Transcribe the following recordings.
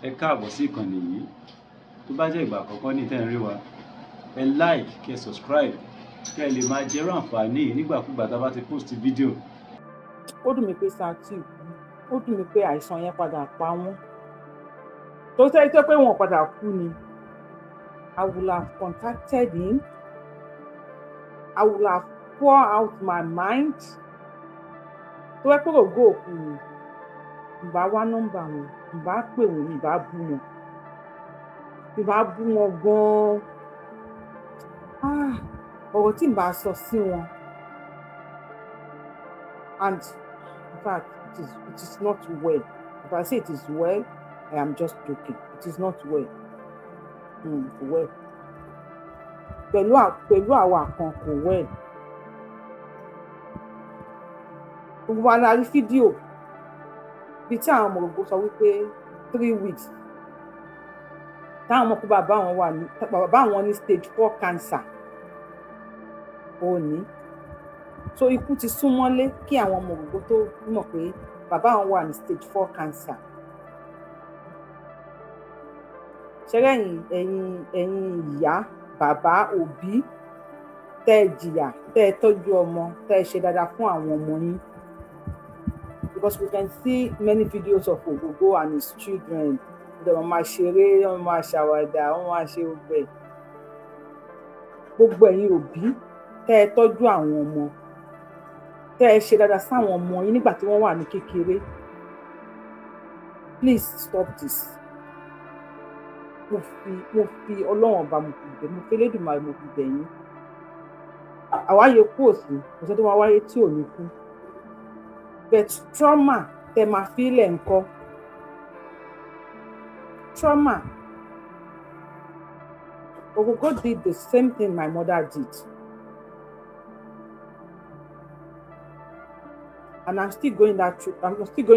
ẹ káàbọ̀ sí ìkànnì yìí. Tó bá jẹ́ ìgbà àkọ́kọ́ ní tẹ́ ń rí wa, ẹ like, kí ẹ subscribe, kí ẹ lè máa jẹ́rú àǹfààní yìí nígbàkúgbà tá a bá ti post fídíò. Ó dùn mí pé Sati ó dùn mí pé àìsàn yẹn padà pa wọ́n. Tó tẹ́ pé wọ́n padà kú ni. I will have contacted him. I will have poured out my mind. Tó yẹ pé ògo òkú ni, ìbá wá nọ́mbà wọn, ìbá pè wọ́n, ìbá bú wọn. Ìbá bú wọn gan-an. Ọ̀rọ̀ tí ìbá sọ sí wọn. And in fact, it is not well. If I say it is well, I am just joking. It is not well. Well. Pẹ̀lú àwa kan kò well. Gbogbo wa la rí fídíò bí tí àwọn ọmọ Ogogo sọ wípé 3 weeks táwọn ọmọ kú bàbá wọn ní stage 4 cancer òní. So ikú ti súnmọ́lé kí àwọn ọmọ Ogogo tó mọ̀ pé bàbá wọn wà ní stage 4 cancer. Ṣẹ́rẹ́ ẹ̀yin ìyá, bàbá, òbí tẹ́ ẹ jìyà, tẹ́ ẹ tọ́jú ọmọ, tẹ́ ẹ ṣe dáadáa fún àwọn ọmọ yín. Because we can see many videos of Ogogo and his children. Wọ́n máa ṣeré, wọ́n máa ṣàwàdà, wọ́n máa ṣe ọgbẹ́. Gbogbo ẹ̀yin òbí tẹ́ ẹ tọ́jú àwọn ọmọ, tẹ́ ẹ ṣe dáadáa sáwọn ọmọ yín nígbà tí wọ́n wà ní kékeré. Please stop this. Mo fi Ọlọ́run ọba mo fi bẹ̀, mo fi Elédùmarè mo fi bẹ̀ yín. Àwáyé kú òsì, kò sẹ́ tó máa wáyé tí ò ní kú. But trauma tẹ́ máa fi ilẹ̀ ńkọ́. Trauma. Ogogo did the same thing my mother did. And I'm still going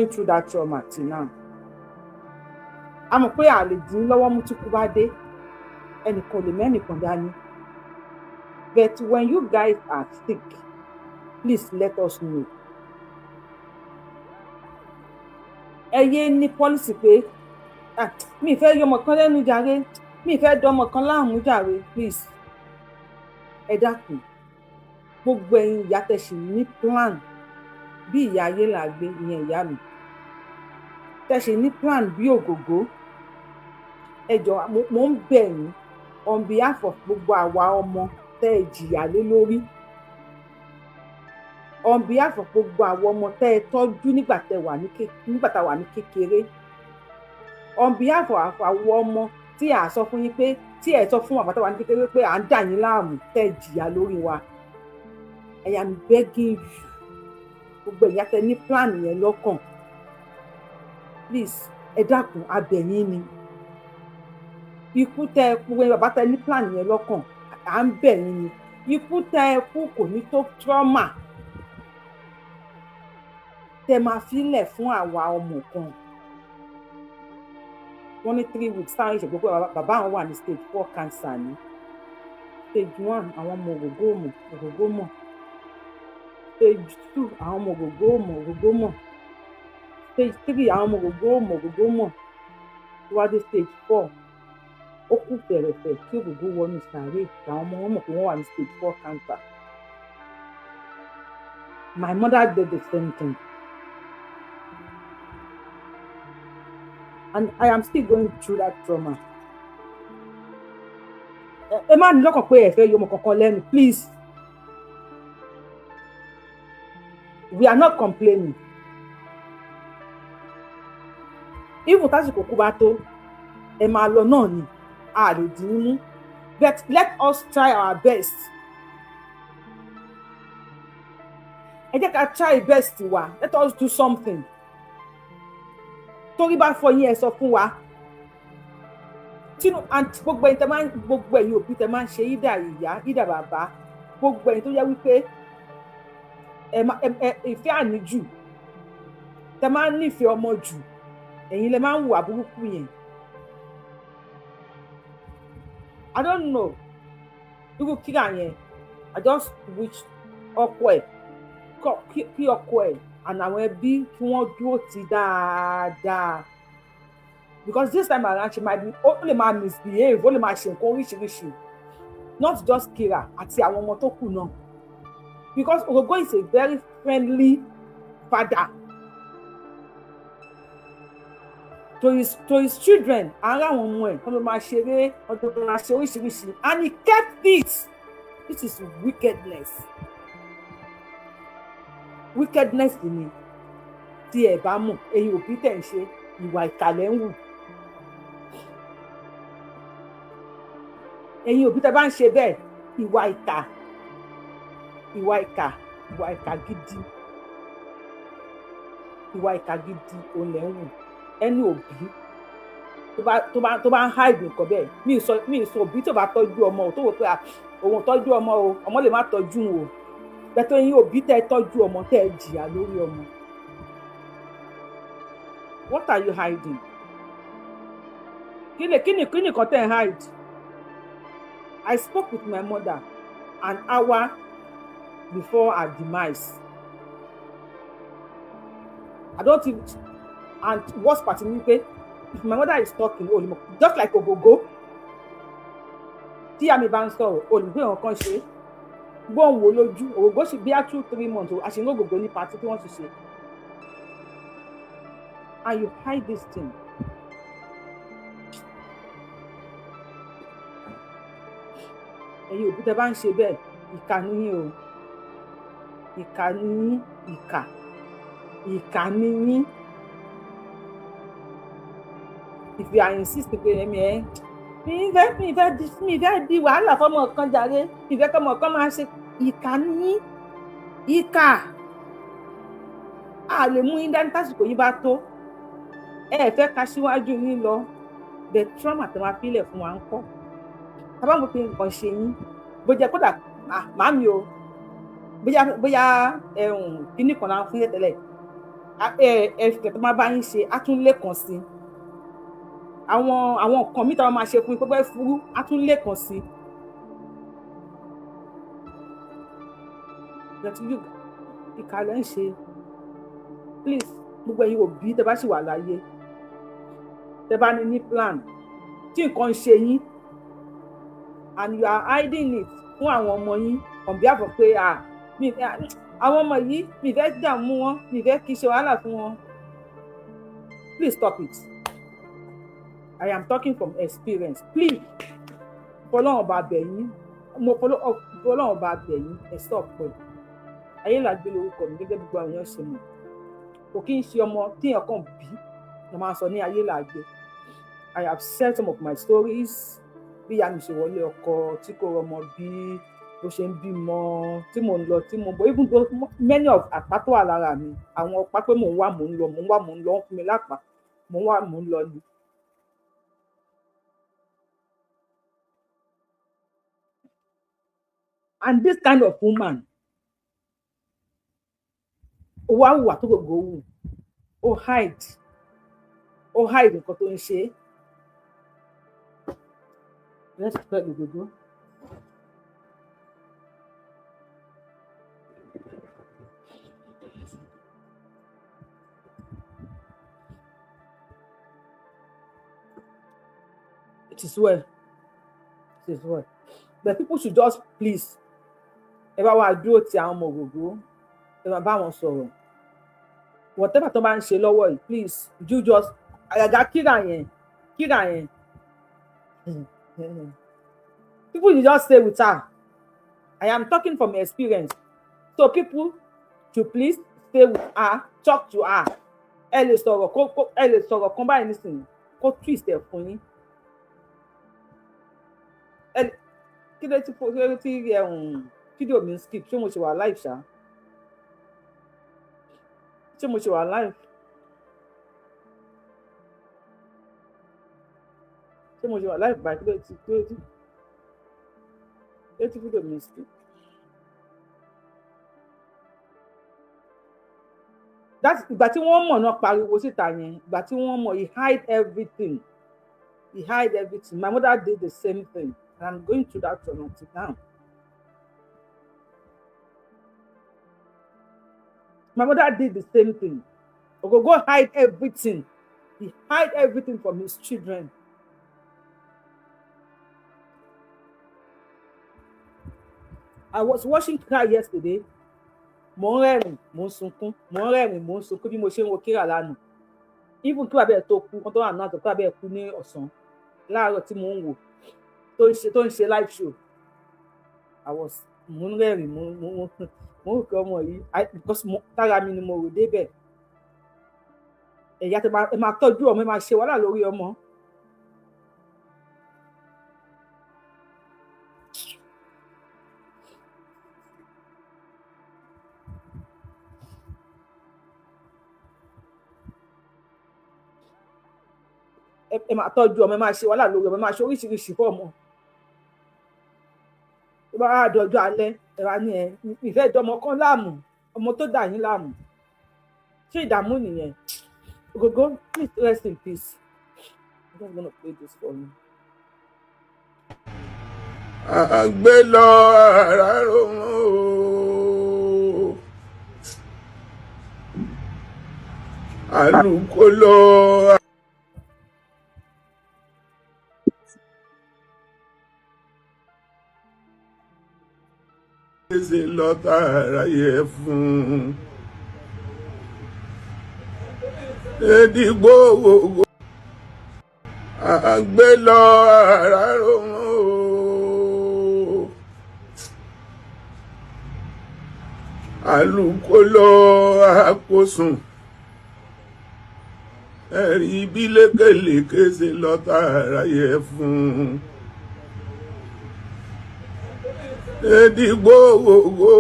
through that trauma till now. A mọ̀ pé a lè dín lọ́wọ́ mú tí kú bá dé. Ẹnìkan lè mẹ́nìkan dání. But when you guys are sick, please let us know. Ẹ yé ní policy pé mi fẹ́ yọ ọmọ kan lẹ́nu jàre, mi fẹ́ dán ọmọ kan láàmú jàre, please. Ẹ dákun. Gbogbo ẹ̀yin ìyá tẹ́ ṣì ní plan bí ìyá ayé là gbé ìyẹn ìyá mi. Tẹ́ ṣì ní plan bí Ogogo. Ẹ jọ̀ọ́ mo ń bẹ̀ yín on behalf of gbogbo àwa ọmọ tẹ́ ẹ jìyà lé lórí. On behalf of gbogbo àwọn ọmọ tẹ́ ẹ tọ́jú nígbà tá wà ní kékeré. On behalf of àwọn ọmọ tí a sọ fún yín pé tí ẹ sọ fún àgbà tá wà ní kékeré pé à ń dà yín láàmú tẹ́ ẹ jìyà lórí wa. I am begging you. Gbogbo ẹ̀yà tẹ́ ní plan yẹn lọ́kàn. Please, ẹ dákun, a bẹ̀ yín ni. Ikú tẹ́ ẹ kú wẹ́n bàbá tẹ́ ní plan yẹn lọ́kàn. À ń bẹ̀ yín ni. Ikú tẹ́ ẹ kú kò ní tó trauma tẹ́ máa filẹ̀ fún àwa ọmọ kan. Wọ́n ní 3 weeks táwọn ìṣẹ̀gbọ́ pé bàbá àwọn wà ní stage 4 cancer ní. Stage 1 àwọn ọmọ Ogogo mọ̀. Stage 2 àwọn ọmọ Ogogo mọ̀. Stage 3 àwọn ọmọ Ogogo mọ̀. Wádé stage 4 ó kú fẹ̀rẹ̀fẹ̀ kí Ogogo wọnú sàárè làwọn ọmọ wọn mọ̀ pé wọ́n wà ní stage 4 cancer. My mother did the same thing. And I am still going through that trauma. Ẹ má ní lọ́kàn pé ẹ fẹ́ yọ ọmọ kankan lẹ́nu, please. We are not complaining. Even tásìkò kú bá tó, ẹ máa lọ náà ni, a lè dín mú. But let us try our best. Ẹ jẹ́ ká try best wa. Let us do something. Torí bá fọ yín ẹ sọ fún wa. Gbogbo ẹ̀yin òbí tẹ́ máa ń ṣe ìdà ìyá, ìdà bàbá. Gbogbo ẹ̀yin tó yẹ wípé ìfẹ́ àníjù. Tẹ́ máa ń nífẹ̀ẹ́ ọmọ jù. Ẹ̀yin lẹ máa ń hùwà burúkú yẹn. I don't know. Irú kíra yẹn. I just wish ọkọ ẹ̀ kí ọkọ ẹ̀ and àwọn ẹbí kí wọ́n dúró tì dáadáa. because this time around she might be ó lè máa misbehave, ó lè máa ṣe nǹkan oríṣiríṣi, not just Kira àti àwọn ọmọ tó kù náà, because Ogogo is a very friendly father to his children. Ara àwọn ọmọ ẹ̀ wọ́n ló máa ṣeré, wọ́n ló máa ṣe oríṣiríṣi, and he kept this. This is wickedness. Wickedness ni tí ẹ bá mọ̀, ẹ̀yin òbí tẹ̀ ń ṣe ìwà ìkàlẹ̀ ń wù. Ẹ̀yin òbí tẹ̀ bá ń ṣe bẹ́ẹ̀, ìwà ìkà gidi, ìwà ìkà gidi òun lẹ̀ ń wù. Ẹni òbí tó bá ń hide nǹkan bẹ́ẹ̀, mi ì sọ òbí tó bá tọ́jú ọmọ ò tó wò pé òun tọ́jú ọmọ o, ọmọ lè má tọ́jú o, bẹ́ẹ̀ tó ẹ̀yin òbí tẹ̀ tọ́jú ọmọ tẹ̀ jìyà lórí ọmọ. What are you hiding? Kí ni kan tẹ̀ ń hide? I spoke with my mother an hour before her demise. I don't think, and worst part ni pé if my mother is talking, just like Ogogo, tí àmì bá ń sọ̀rọ̀, olùgbé nǹkan ṣe, gbóhùn wo lójú, Ogogo ṣe bí i 2-3 months, àṣìní Ogogo ní party tí wọ́n ti ṣe. And you hide this thing. Ẹ̀yin òbí tẹ́ bá ń ṣe bẹ́ẹ̀, ìkà ni yín o. Ìkà ni yín, ìkà ni yín. If you are insisting pé mi ìfẹ́ di wàhálà fọmọ kan jàre, ìfẹ́ kọmọ kan máa ṣe, ìkà ni yín. Ìkà. A lè mú yín dání tásìkò yín bá tó. Ẹ fẹ́ ka síwájú yín lọ, the trauma tó máa fílẹ̀ fún wa ń kọ́. Tábà mọ̀ pé nǹkan ṣe yín, bó jẹ́ kódà màámi o, bóyá kíní kan náà fún yẹn tẹ́lẹ̀, ẹ̀fẹ̀ tó máa bá yín ṣe á tún lẹ́kàn sí i. Àwọn nǹkan mìíràn máa ṣe fún yín pẹ́pẹ́ fúrú á tún lẹ́kàn sí i. Ìkàlẹ̀ ń ṣe, please, gbogbo ẹ̀yin òbí tẹ́ bá sì wà láyé, tẹ́ bá ní plan tí nǹkan ń ṣe yín and you are hiding it fún àwọn ọmọ yín on behalf of pé àwọn ọmọ yìí mi fẹ́ dààmú wọn, mi fẹ́ kí ṣe wàhálà fún wọn. Please stop it. I am talking from experience. Please, fọlọ́run ọba bẹ̀ yín, fọlọ́run ọba bẹ̀ yín, ẹ stop pẹ̀lú. Ayélàgbé lórúkọ mi gẹ́gẹ́ bí gbogbo àwọn èèyàn ṣe mọ̀. Kò kí n ṣe ọmọ tí èèyàn kàn bí ló máa sọ ní Ayélàgbé. I have said some of my stories, bí ìyá mi ṣe wọlé ọkọ tí kò rọmọ bí, bó ṣe ń bímọ, tí mò ń lọ tí mò ń bọ̀, even though many of àpá tó wà lára mi, àwọn ọpá pé mò ń wá mò ń lọ wọ́n fún mi lápá, mò ń wá mò ń lọ ni. And this kind of woman, ó wá hùwà tó gbogbo wù, ó hide nǹkan tó ń ṣe. Let's put the Ogogo. It is well. But people should just please, ẹ bá wa dúró ti àwọn ọmọ Ogogo, ẹ bá wọn sọ̀rọ̀. Whatever tó bá ń ṣe lọ́wọ́ yìí, please, you just, àgàgà Kira yẹn. People you just stay with her. I am talking from experience. So people should please stay with her, talk to her. Ẹ lè sọ̀rọ̀ kan báyìí nísìnyí, kó twist ẹ̀ fún yín. Kí ló ti fídíò mi skip, ṣé mo ṣe wà live ṣá? Ṣé mo ṣe wà live? Ṣé mo ṣe wà live báyìí? Kí ló ti fídíò mi skip? Ìgbà tí wọ́n mọ̀ náà pariwo síta yẹn, ìgbà tí wọ́n mọ̀, he hide everything. My mother did the same thing, and I'm going through that until now. My mother did the same thing. Ogogo hide everything. He hide everything from his children. I was watching cry yesterday. Mo ń rẹ́rìn, mo ń sunkún, mo ń rẹ́rìn, mo ń sunkún bí mo ṣe ń wo kíra lánàá. Even kí bàbá ẹ̀ tó kú, kan tó wà náà tó kí bàbá ẹ̀ kú ní ọ̀sán. Láàárọ̀ tí mo ń wò tó ń ṣe live show. Mo ń rẹ́rìn, mo ń rò pé ọmọ yìí because tára mi ni mo rò débẹ̀. Ẹ̀yà tẹ máa tọ́jú ọmọ, ẹ máa ṣe wàhálà lórí ọmọ. Ẹ máa tọ́jú ọmọ, ẹ máa ṣe wàhálà lórí ọmọ, ẹ máa ṣe oríṣiríṣi fún ọmọ. Tó bá wà dọjọ́ alẹ́ ẹ wá ní ìfẹ́ ìdọ́mọ kan láàmú, ọmọ tó dà yín láàmú. Ṣé ìdààmú nìyẹn? Ogogo, please rest in peace. I'm just gonna play this for you. Àgbé lọ ara ròmọ́ o. Àlùkò lọ. Ṣé lọ́tà aráyé fún Èdìgbò gbogbo. Àgbé lọ ara ròmọ́ o. Àlùkò lọ àkósùn. Ẹ̀rí bí lékèlékè ṣe lọ́tà aráyé fún Èdìgbò gbogbo.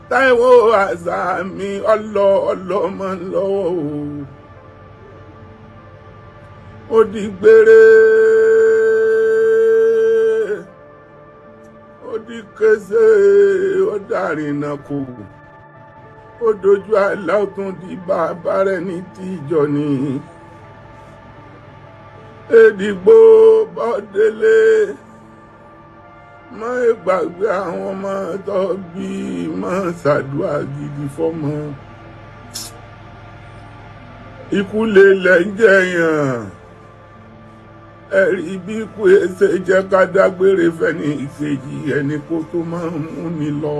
Taiwo Hassan mi ọlọ́mọ lọ́wọ́ o. Ó di gbére, ó di kése, ó dàrínà kò. Ó dojú àlá ó tún di bàbá rẹ̀ ní tìjọ ni. Èdìgbò bọ́délé, má gbàgbé àwọn ọmọ tó bí, má ṣàdúrà gidi fọ́mọ. Ikú lè lẹ́jẹ̀yàn, ẹ̀rí bí ikú ẹsẹ̀ jẹ́ ká dágbére fẹ́ni ìkejì ẹni kó tó máa ń mú ni lọ.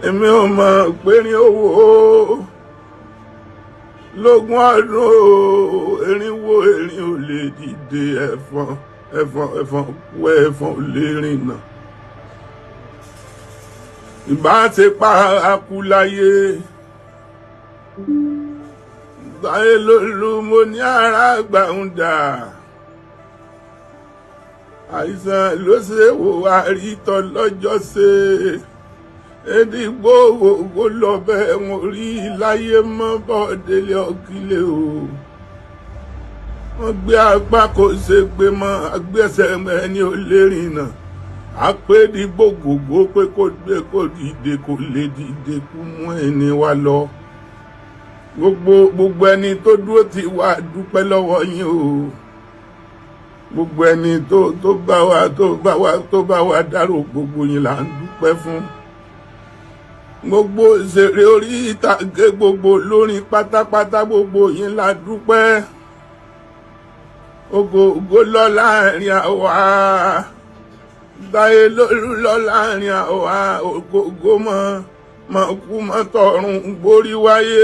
Èmi ò mọ̀ pé ní owó lógún ọdún erinwó erin ò lè dìde ẹ̀fọn kú ẹ̀fọn ò lè rìnà. Ìbá ti pa akúláyé gbáyé lólu mo ní ara àgbà ń dà. Àìsàn ló ṣe wò àrítọ́ lọ́jọ́ ṣe. Èdìgbò gbogbo lọ bẹ́ẹ̀ wọn rí láyé mọ́ bọ́ọ̀délé ọ̀kílẹ̀ o. Wọ́n gbé apá kò ṣe gbé mọ́ agbésẹ̀ ẹni ò lè rìnà. Àpèdìgbò gbogbo pé kò gbé kò dìde kò lè dìde kú mú ẹni wá lọ. Gbogbo ẹni tó dúró ti wá dúpẹ́ lọ́wọ́ yín o. Gbogbo ẹni tó bá wa dárò gbogbo yín là ń dúpẹ́ fún. Gbogbo òṣèré orí ìtàgé gbogbo lórin pátápátá gbogbo yín la dúpẹ́. Ogogo lọ láàrin àwa, Táyé lólu lọ láàrin àwa, Ogogo mọ kú mọ tọrùn gbórí wáyé.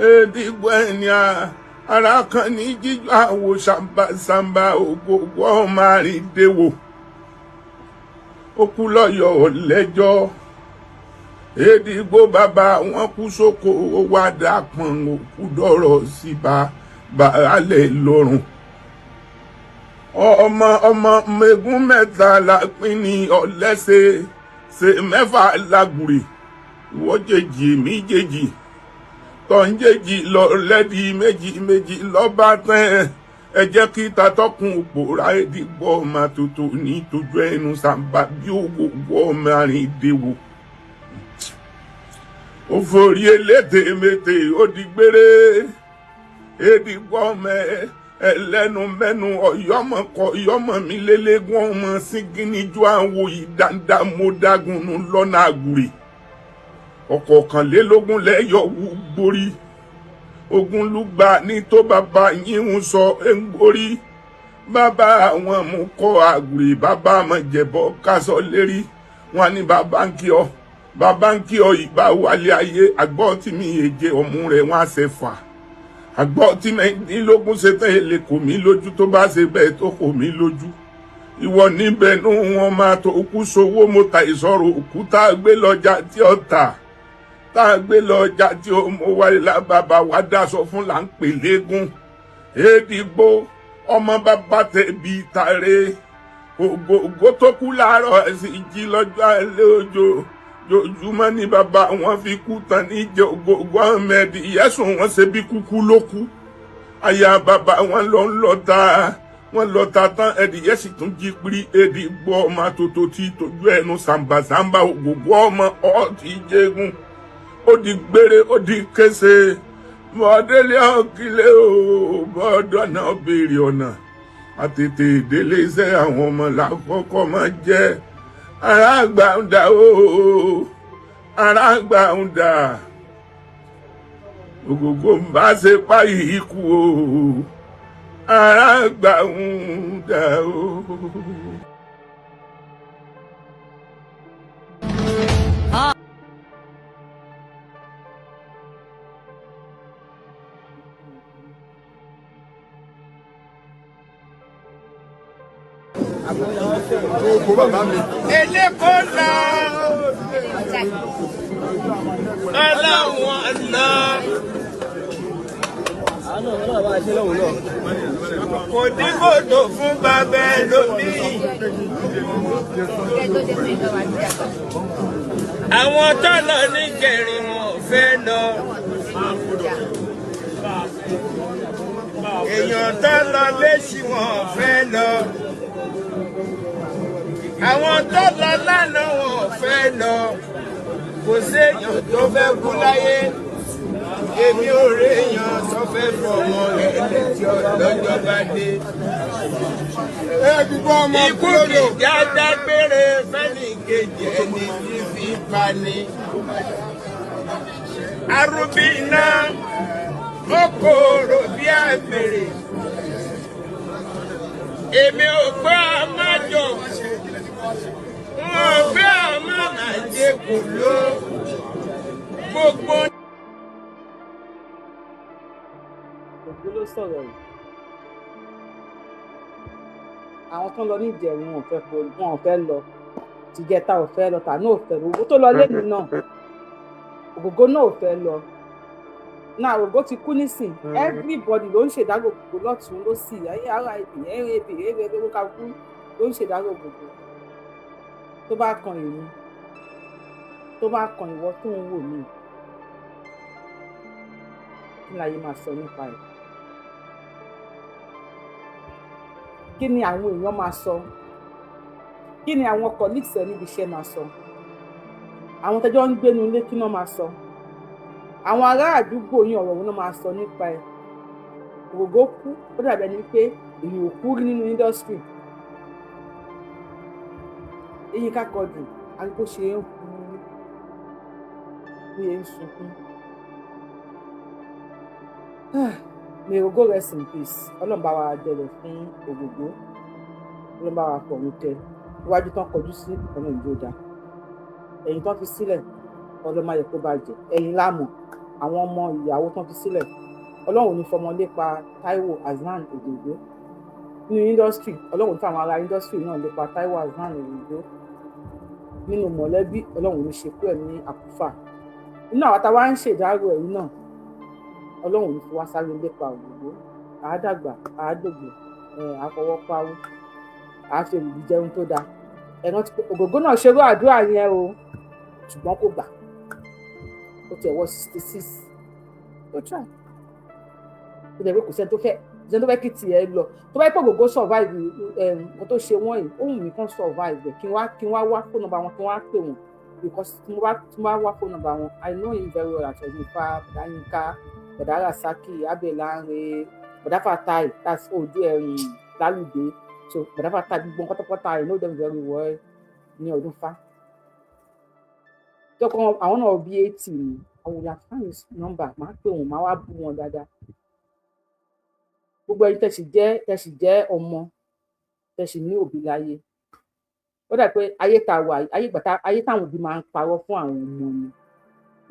Èdìgbò ẹni ara kan ní jíjọ àwò sàmbàsàmbà Ogogo ọmọ àrídéwò. Ó kú lọ́yọ̀ọ́ lẹ́jọ́. Èdìgbò bàbá wọn kú sóko ó wá dàpọ̀n òkú dọ̀rọ̀ sí baálẹ̀ lọ́rùn. Ọmọ mẹ́gún mẹ́ta la pín ní ọ̀lẹ́sẹ̀ ṣe mẹ́fà lágùrè. Ìwọ jèjì èmi jèjì, tọ́ ń jèjì lọ lẹ́dí méjì lọ́ba tán. Ẹ jẹ́ kí tatọ́kùn òpòrá Èdìgbò ọmọ tuntun ní tójú ẹnu sàmbà bí Ogogo ọmọ àrídéwò. Ó forí eléte mete ó di gbére. Èdìgbò ọmọ ẹlẹ́nu mẹ́nu ọ̀yọ́mọ̀ mi lélẹ́gùn ọmọ sígínníjú àwọ̀ ìdáńdá mo dágunnu lọ́nà àgùrè. ọ̀kọ̀ọ̀kànlélógún lẹ́yọ̀ wú gborí ogun lúgba ní tó bàbá yín ń sọ ń gborí bàbá àwọn mú kọ àgùrè bàbá mọ̀jẹ̀bọ kásọ lérí wọn ní bàbá ń kí ọ ìbá wálé ayé àgbọ̀ tí mi èjè ọ̀mú rẹ̀ wọ́n á ṣe fà àgbọ̀ tí mẹ́rìndínlógún ṣe tán èlé kò mí lójú tó bá ṣe bẹ́ẹ̀ tó kò mí lójú ìwọ níbẹ̀ nú wọn máa tó kú sowó mo ta ìsọ̀rọ̀ òkú tá a gbé lọ́jà tí ó tà tá a gbé lọ́jà tí ó mọ wáyé lábàbà wá dáṣọ fún là ń pè légún èdìgbò ọmọ bàbá tẹ̀bi tàre ògógó tó kú láàárọ̀ ẹ̀sìn jí lọ́jọ́ alẹ́ òjò jojúmọ́ ní bàbá wọn fi kú tán níjẹ́ Ògógó Ahmed ìyẹ́sùn wọn ṣe bí kúkú ló kú àyà bàbá wọn lọ ta tán ẹdìyẹ sì tún jí pírí èdìgbò ọmọ àtòtò tí tójú ẹnu sàmbàsàmbà Ògógó ọmọ ọtí jẹgùn ó di gbére ó di kése bọ́ọ̀délé ọ̀kílẹ̀ o bọ́ọ̀dọ̀ náà béèrè ọ̀nà àtètè ìdílé iṣẹ́ àwọn ọmọ làkọ́kọ́ máa jẹ́ aráàgbà ń dà o aráàgbà ń dà Ògógó ń bá ṣe páyì ikú o aráàgbà ń dà o. Eléko lọ, aláwọ̀ àná. Kò dígbòdò fún bàbá ẹlòmíì. Àwọn tó lọ ní kẹrin wọn ò fẹ́ lọ. Èèyàn tó lọ léṣi wọn ò fẹ́ lọ. Àwọn tó lọ lánàá wọn ò fẹ́ lọ. Kò séèyàn tó fẹ́ kú láyé. Èmi ò réèyàn tó fẹ́ fọmọ rẹ̀ lẹ́jọ́ lọ́jọ́ bá dé. Ikú kìjà dágbére fẹ́ni kejì ẹni tí fi pani. Arúbí iná ó kòrò bí àgbèrè. Èmi ò gbọ́ àmájọ. Wọ́n gbé àmọ́ àjẹkù ló gbogbo. Ògbó ló sọ̀rọ̀ yìí. Àwọn tó ń lọ ní Ìjẹ̀rù wọn ò fẹ́ lọ. Tìjẹta ò fẹ́ lọ, tànú ò fẹ́ lọ. Ògbó tó lọ lẹ́yìn náà. Ògógó náà ò fẹ́ lọ. Náà Ògógó ti kú nísìn. Everybody ló ń ṣèdágò Ògógó lọ́tún ló sì. Ayé ara ìbì, ẹ̀rẹ̀ ló ká kú ló ń ṣèdágò Ògógó. Tó bá kan èmi, tó bá kan ìwọ tó ń wò mí, kí láyé máa sọ nípa ẹ̀? Kí ni àwọn èèyàn máa sọ? Kí ni àwọn colleagues ẹ níbi iṣẹ́ máa sọ? Àwọn tẹ́jọ́ ń gbénu ilé kí náà máa sọ? Àwọn ará àdúgbò yín ọ̀rọ̀ wọn náà máa sọ nípa ẹ̀. Ògógó kú, ó dàbí ẹni pé èèyàn ò kú rí nínú industry. Ika Quadri àgbo ṣe ń kú bí ẹ ń sunkún. May Ògógó rest in peace. Ọlọ́run bá wa dẹ̀rẹ̀ fún Ògógó. Ọlọ́run bá wa fọ̀run tẹ́. Iwájú tán kọjú sí ọ̀nà ìjọba. Ẹ̀yìn tán fi sílẹ̀ Ọlọ́run má yẹ kó bàjẹ́. Ẹ̀yìn láàmú àwọn ọmọ ìyàwó tán fi sílẹ̀. Ọlọ́run ò ní fọmọ lépa Taiwo Hassan Ògógó. Nínú industry Ọlọ́run fún àwọn ará industry náà lépa Taiwo Hassan Ògógó. Nínú mọ̀lẹ́bí Ọlọ́run ló ṣe kú ẹ̀ ní àkúfà. Nínú àwọn táwa ń ṣèdárò ẹ̀yìn náà Ọlọ́run ní fi wá sáré lépa Ògógó. Àádàgbà àádògbò àfọwọ́páwó àfẹ̀lùbí jẹun tó dáa. Ẹ̀ràn Ògógó náà ṣerú àdúrà yẹn o ṣùgbọ́n kò gbà. Ó ti ẹ̀wọ́ 66. Ó try. Ó dẹ̀ pé kò sẹ́ni tó fẹ́ kí tiẹ̀ lọ. Tó bá yẹ pé Ògógó survive nǹkan tó ṣe wọ́n yìí ó wù mí kán survive kí n wá phone number wọn kí n wá pè wọ́n because tí mo bá wá phone number wọn I know him very well àtọ̀jú Ifá Bọ̀dá Yínká Bọ̀dá Rasaki Abẹ́láńre Bọ̀dá Fatai that's Lálùdé so Bọ̀dá Fatai gbogbo pátápátá I know them very well ní ọdún fá. tọkọ àwọn náà bí 80 ni àwọn ìyá fáyọs nọ́mbà máa pè wọn máa wá bú wọn dáadáa gbogbo ẹni tẹsí jẹ́ ọmọ tẹsí ní òbí láyé ó dà pé ayé ta wà ayé táwọn òbí máa ń parọ́ fún àwọn ọmọ ni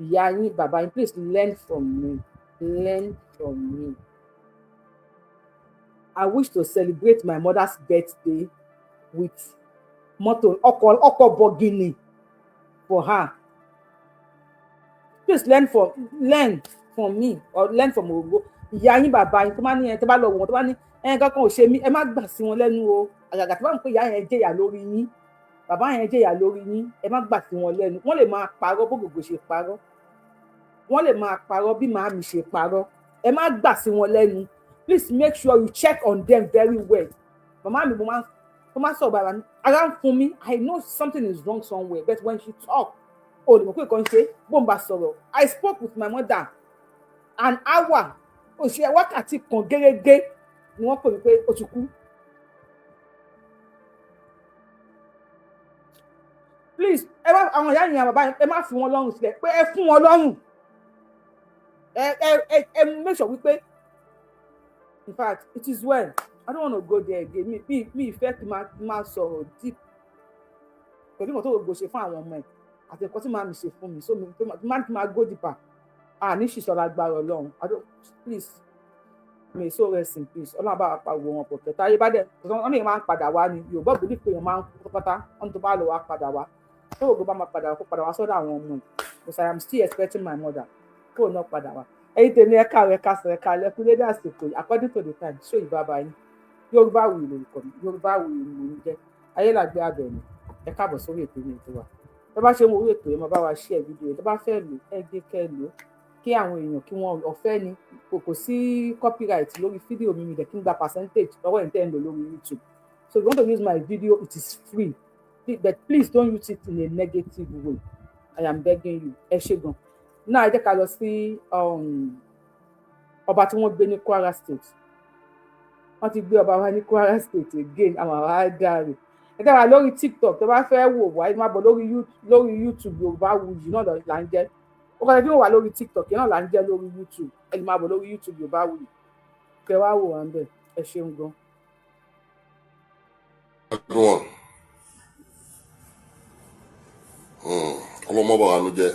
ìyá yín bàbá yín please learn from me. I wish to celebrate my mother's birthday with mọ́tò ọkọ̀ bọ̀gìnì for her. Please learn from me or learn from Ogogo. Ìyá yín bàbá yín tó bá ní ẹ tó bá lọ wọ́n tó bá ní kankan ò ṣe mí ẹ má gbà sí wọn lẹ́nu o àgàgà tó bá ń pè ìyá yẹn jẹ̀yà lórí yín bàbá yẹn jẹ̀yà lórí yín ẹ má gbà sí wọn lẹ́nu wọ́n lè máa parọ́ bó Ogogo ṣe parọ́ wọ́n lè máa parọ́ bí màámi ṣe parọ́ ẹ má gbà sí wọn lẹ́nu. Please make sure you check on them very well. Màmá mi mo máa sọ̀rọ̀ bàbá mi ara ń fún mi I know something is wrong somewhere but when she talk o lè mọ̀ pé nǹkan ṣe bó ń bá sọ̀rọ̀ I spoke with my mother an hour òṣìṣẹ́ wákàtí kan gẹ́gẹ́ ni wọ́n pè mí pé ó ti kú. Please ẹ má àwọn ìyá ìyá bàbá ẹ má fi wọn lọ́rùn sílẹ̀ pé ẹ fún wọn lọ́rùn ẹ make sure wípé in fact it is well I don't want to go there again mi ìfẹ́ kí máa sọ̀rọ̀ deep pẹ̀lú nǹkan tó Ogogo ṣe fún àwọn ọmọ ẹ̀ àti nǹkan tí màá mi ṣe fún mi so mi máa go deeper ní ṣìṣọ́ra agbára Ọlọ́run please may so rest in peace Ọlọ́run bá wa pa wo wọn pọ̀ kẹta ayé bá dẹ̀ wọ́n ní máa ń padà wá ni Yorùbá bìí pé èèyàn máa ń kú pátá wọ́n tó bá lọ wá padà wá tó Ogogo bá máa padà wá sọ́dọ̀ àwọn ọmọ ẹ̀ because I am still expecting my mother kó o náà padà wá ẹ̀yin tèmi ẹ̀ka rẹ̀ kásán ẹ̀ka lẹ́kùn lédè àsìkò according to the time ṣó ìbába yín Yorùbá wuyì lórúkọ mi Yorùbá wuyì lórúkọ jẹ́ ayélàgbé abẹ̀mí ẹ káàbọ̀ sórí ètò ní ètò wa tó bá ṣe ń wo orí ètò yẹn mo bá wa share fídíò yẹn tó bá fẹ́ lò ẹ gbé kẹ́ lò kí àwọn èèyàn kí wọ́n ọ̀fẹ́ ni kò sí copyright lórí fídíò mi dẹ̀ kí n gba percentage lọ́wọ́ ẹ̀ ń tẹ́ ń lò lórí YouTube so if you want to use my video it is free but please don't use it in a negative way I am begging you ẹ ṣé gan náà ẹ jẹ́ ká lọ sí ọba tí wọ́n gbé ní Kwara State wọ́n ti gbé ọba wa ní Kwara State again àwọn àwọn adáre ẹ dára lórí TikTok tó bá fẹ́ wò wá ẹ má bọ̀ lórí YouTube Yorùbá Wuyì náà là ń jẹ́ ó kọ́ ẹ fi wọ́n wà lórí TikTok yẹn náà là ń jẹ́ lórí YouTube ẹ lè má bọ̀ lórí YouTube Yorùbá Wuyì kẹ wá wò wá ń bẹ̀ ẹ ṣeun gan. ọlọ́mọ bá wa ló jẹ́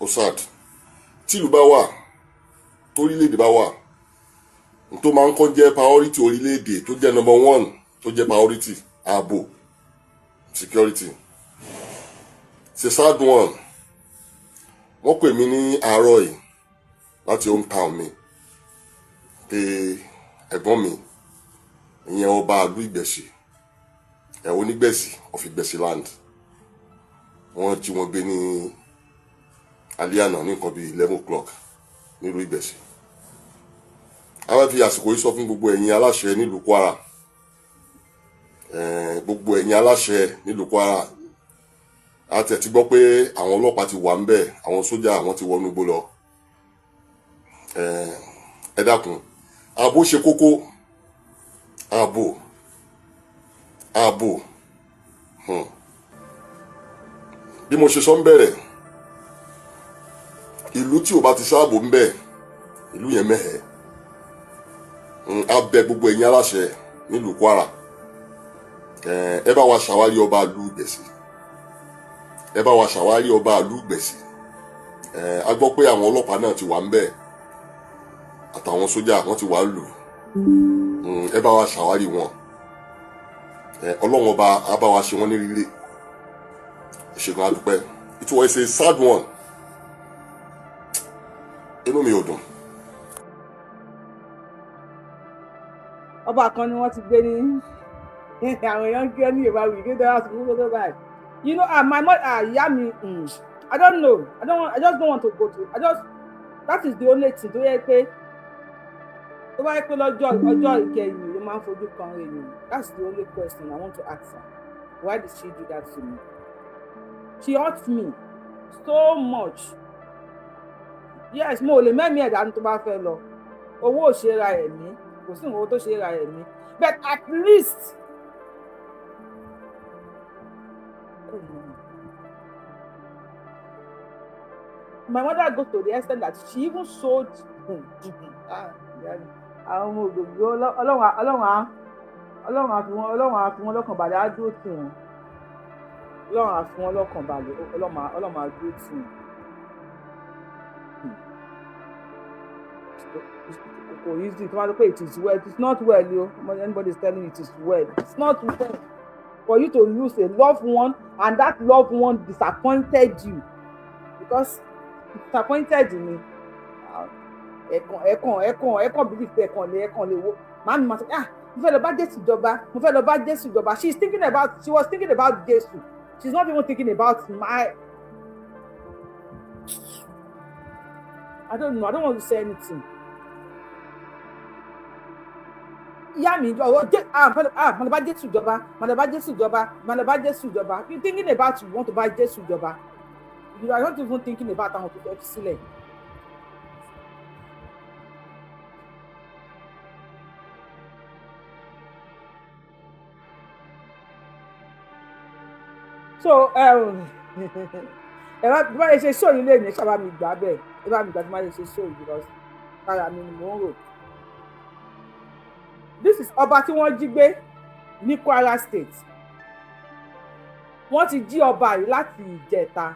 ó sad tí ìlú bá wà torílẹ̀-èdè bá wà tó máa ń kọ́ jẹ́ priority orílẹ̀-èdè tó jẹ́ number one tó jẹ́ priority ààbò security it's a sad one wọ́n pè mí ní àárọ̀ yìí láti hometown mi pé ẹ̀gbọ́n mi ìyẹn ọba àlú Ìgbẹ̀sì onígbẹ̀sì of Ìgbẹ̀sì land wọ́n jí wọn gbé ní alẹ́ àná ní nǹkan bíi 11 o'clock nílùú Ìgbẹ̀sì àwọn fi àsìkò yìí sọ fún gbogbo ẹ̀yin aláṣẹ nílùú Kwara gbogbo ẹ̀yin aláṣẹ nílùú Kwara àti ẹ̀ ti gbọ́ pé àwọn ọlọ́pàá ti wà ń bẹ̀ àwọn sójà àwọn ti wọnú igbó lọ ẹ dákun ààbò ṣe kókó ààbò bí mo ṣe sọ ń bẹ̀rẹ̀ ìlú tí ò bá ti sáàbò ń bẹ̀ ìlú yẹn mẹ́hẹ̀ẹ́ a bẹ̀ gbogbo ẹ̀yin aláṣẹ nílùú Kwara ẹ bá wa ṣàwárí ọba ìlú Ìgbẹ̀sì ẹ bá wa ṣàwárí ọba ìlú Ìgbẹ̀sì a gbọ́ pé àwọn ọlọ́pàá náà ti wà ń bẹ̀ àtàwọn sójà wọ́n ti wà ń lù ẹ bá wa ṣàwárí wọn ọlọ́run ọba á bá wa ṣe wọ́n ní rírè ìṣègùn àdúpẹ́ it was a sad one inú mi ò dùn. ọba kan ni wọ́n ti gbé ní àwọn èèyàn gbé ní Yorùbá Wuyì gbé dára sí gbogbo tó báyìí you know my mother ìyá mi I don't know I just don't want to go to that is the only thing tó yẹ pé tó bá yẹ pé ọjọ́ ìkẹyìn ló máa ń fojú kan èèyàn that's the only question I want to ask her why did she do that to me she hurt me so much yes mo lè mẹ́mí ẹ̀dá tó bá fẹ́ lọ owó ò ṣe ra ẹ̀mí kò sí owó tó ṣe ra ẹ̀mí but at least my mother go to the extent that she even sold àwọn ọmọ ògògbó ọlọ́run á fi wọ́n lọ́kàn balẹ̀ á dúró tì wọ́n ọlọ́run á fi wọ́n lọ́kàn balẹ̀ ọlọ́run á dúró tì wọ́n. Kò easy tí wọ́n á lọ pé it is well, it is not well yo, anybody is telling you it is well, it's not well for you to lose a loved one and that loved one disappointed you because disappointed ni ẹ̀kan believe pé ẹ̀kan lè wo màámi máa sọ mo fẹ́ lọ bá Jésù jọba she was thinking about Jésù, she's not even thinking about my I don't know, I don't want to say anything. Ìyá mi mọ̀lẹ́bá Jésù jọba you thinking about you want to buy Jésù jọba, you are not even thinking about àwọn tó fẹ́ fi sílẹ̀. So ẹ bá lè ṣe show yìí lè ní sábà mi gbà bẹ́ẹ̀ ẹ bá mi gbà tí má lè ṣe show yìí because kára mi ni mò ń rò. This is ọba tí wọ́n jí gbé ní Kwara State. Wọ́n ti jí ọba yìí láti ìjẹta.